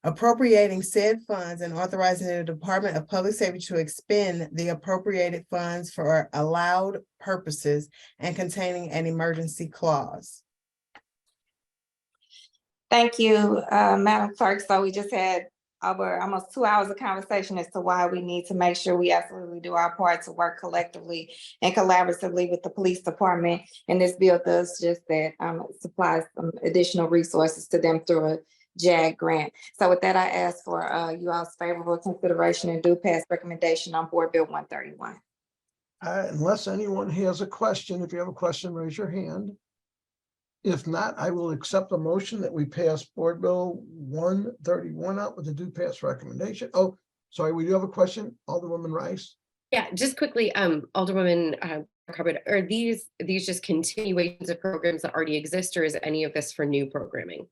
appropriating said funds and authorizing the Department of Public Safety to expend the appropriated funds for allowed purposes and containing an emergency clause. Thank you, Madam Clerk. So we just had over almost 2 hours of conversation as to why we need to make sure we absolutely do our part to work collectively and collaboratively with the police department. And this bill does just that, it supplies some additional resources to them through a JAG grant. So with that, I ask for you all's favorable consideration and do pass recommendation on Board Bill 131. Unless anyone has a question, if you have a question, raise your hand. If not, I will accept a motion that we pass Board Bill 131 out with a do pass recommendation. Oh, sorry, we do have a question, Alderwoman Rice. Yeah, just quickly, Alderwoman Hubbard, are these just continuations of programs that already exist, or is any of this for new programming?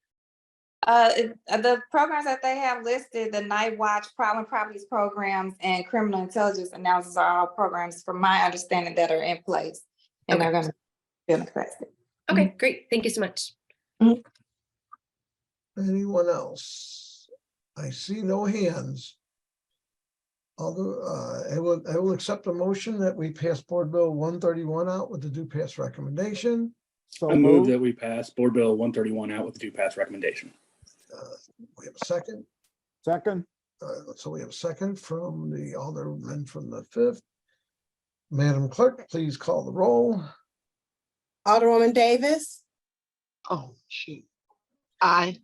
The programs that they have listed, the Night Watch, Problem Properties programs, and Criminal Intelligence Analysis are all programs, from my understanding, that are in place and are going to be in capacity. Okay, great. Thank you so much. Anyone else? I see no hands. Although I will accept a motion that we pass Board Bill 131 out with the do pass recommendation. So I move moved. that we pass Board Bill 131 out with the due pass recommendation. We have a second. Second. So we have a second from the Alderman from the 5th. Madam Clerk, please call the roll. Alderwoman Davis, Oh, shoot. Aye.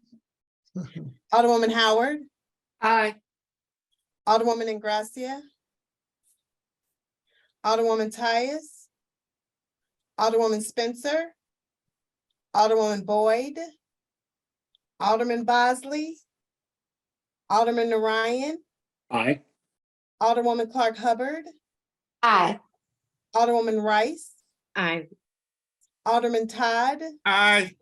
Alderwoman Howard, Aye. Alderwoman Ingracia, Alderwoman Tyus, Alderwoman Spencer, Alderwoman Boyd, Alderman Bosley, Alderman Narayan, Aye. Alderwoman Clark Hubbard, Aye. Alderwoman Rice, Aye. Alderman Todd, Aye.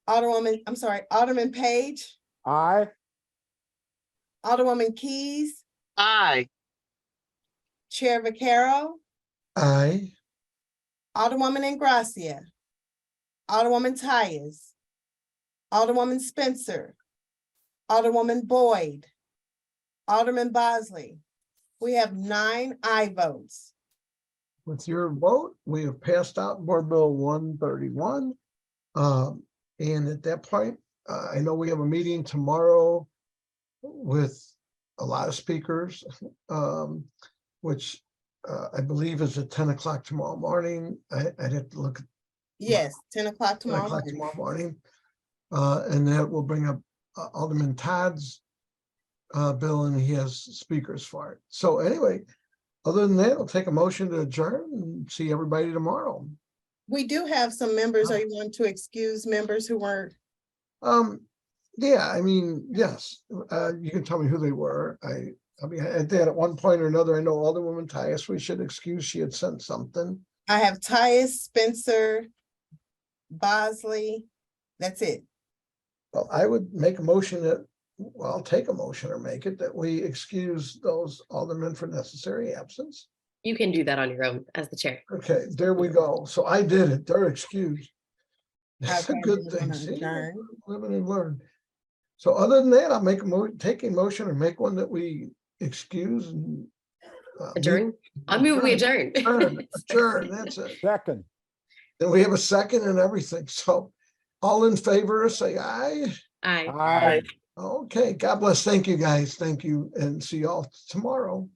Alderman Page, Aye. Alderwoman Keys, Aye. Chair Vaccaro, Aye. Alderwoman Ingracia, Alderwoman Tyus, Alderwoman Spencer, Alderwoman Boyd, Alderman Bosley. We have 9 aye votes. With your vote, we have passed out Board Bill 131. And at that point, I know we have a meeting tomorrow with a lot of speakers, which I believe is at 10 o'clock tomorrow morning. I'd have to look at Yes, 10 o'clock 10 tomorrow. o'clock morning. tomorrow morning. And that will bring up Alderman Todd's bill, and he has speakers for it. So anyway, other than that, I'll take a motion to adjourn and see everybody tomorrow. We do have some members. Are you want to excuse members who weren't? Yeah, I mean, yes, you can tell me who they were. I mean, at one point or another, I know Alderwoman Tyus, we should excuse, she had sent something. I have Tyus, Spencer, Bosley. That's it. Well, I would make a motion that, well, I'll take a motion or make it that we excuse those aldermen for necessary absence. You can do that on your own as the chair. Okay, there we go. So I did it. They're excused. That's a Okay, good we're thing. gonna See, adjourn. live and learn. So other than that, I'll make take a motion or make one that we excuse and Adjourn? I'll move, we adjourn. Adjourn, that's it. Second. Then we have a second and everything. So all in favor, say aye. Aye. Aye. Okay, God bless. Thank you, guys. Thank you, and see y'all tomorrow.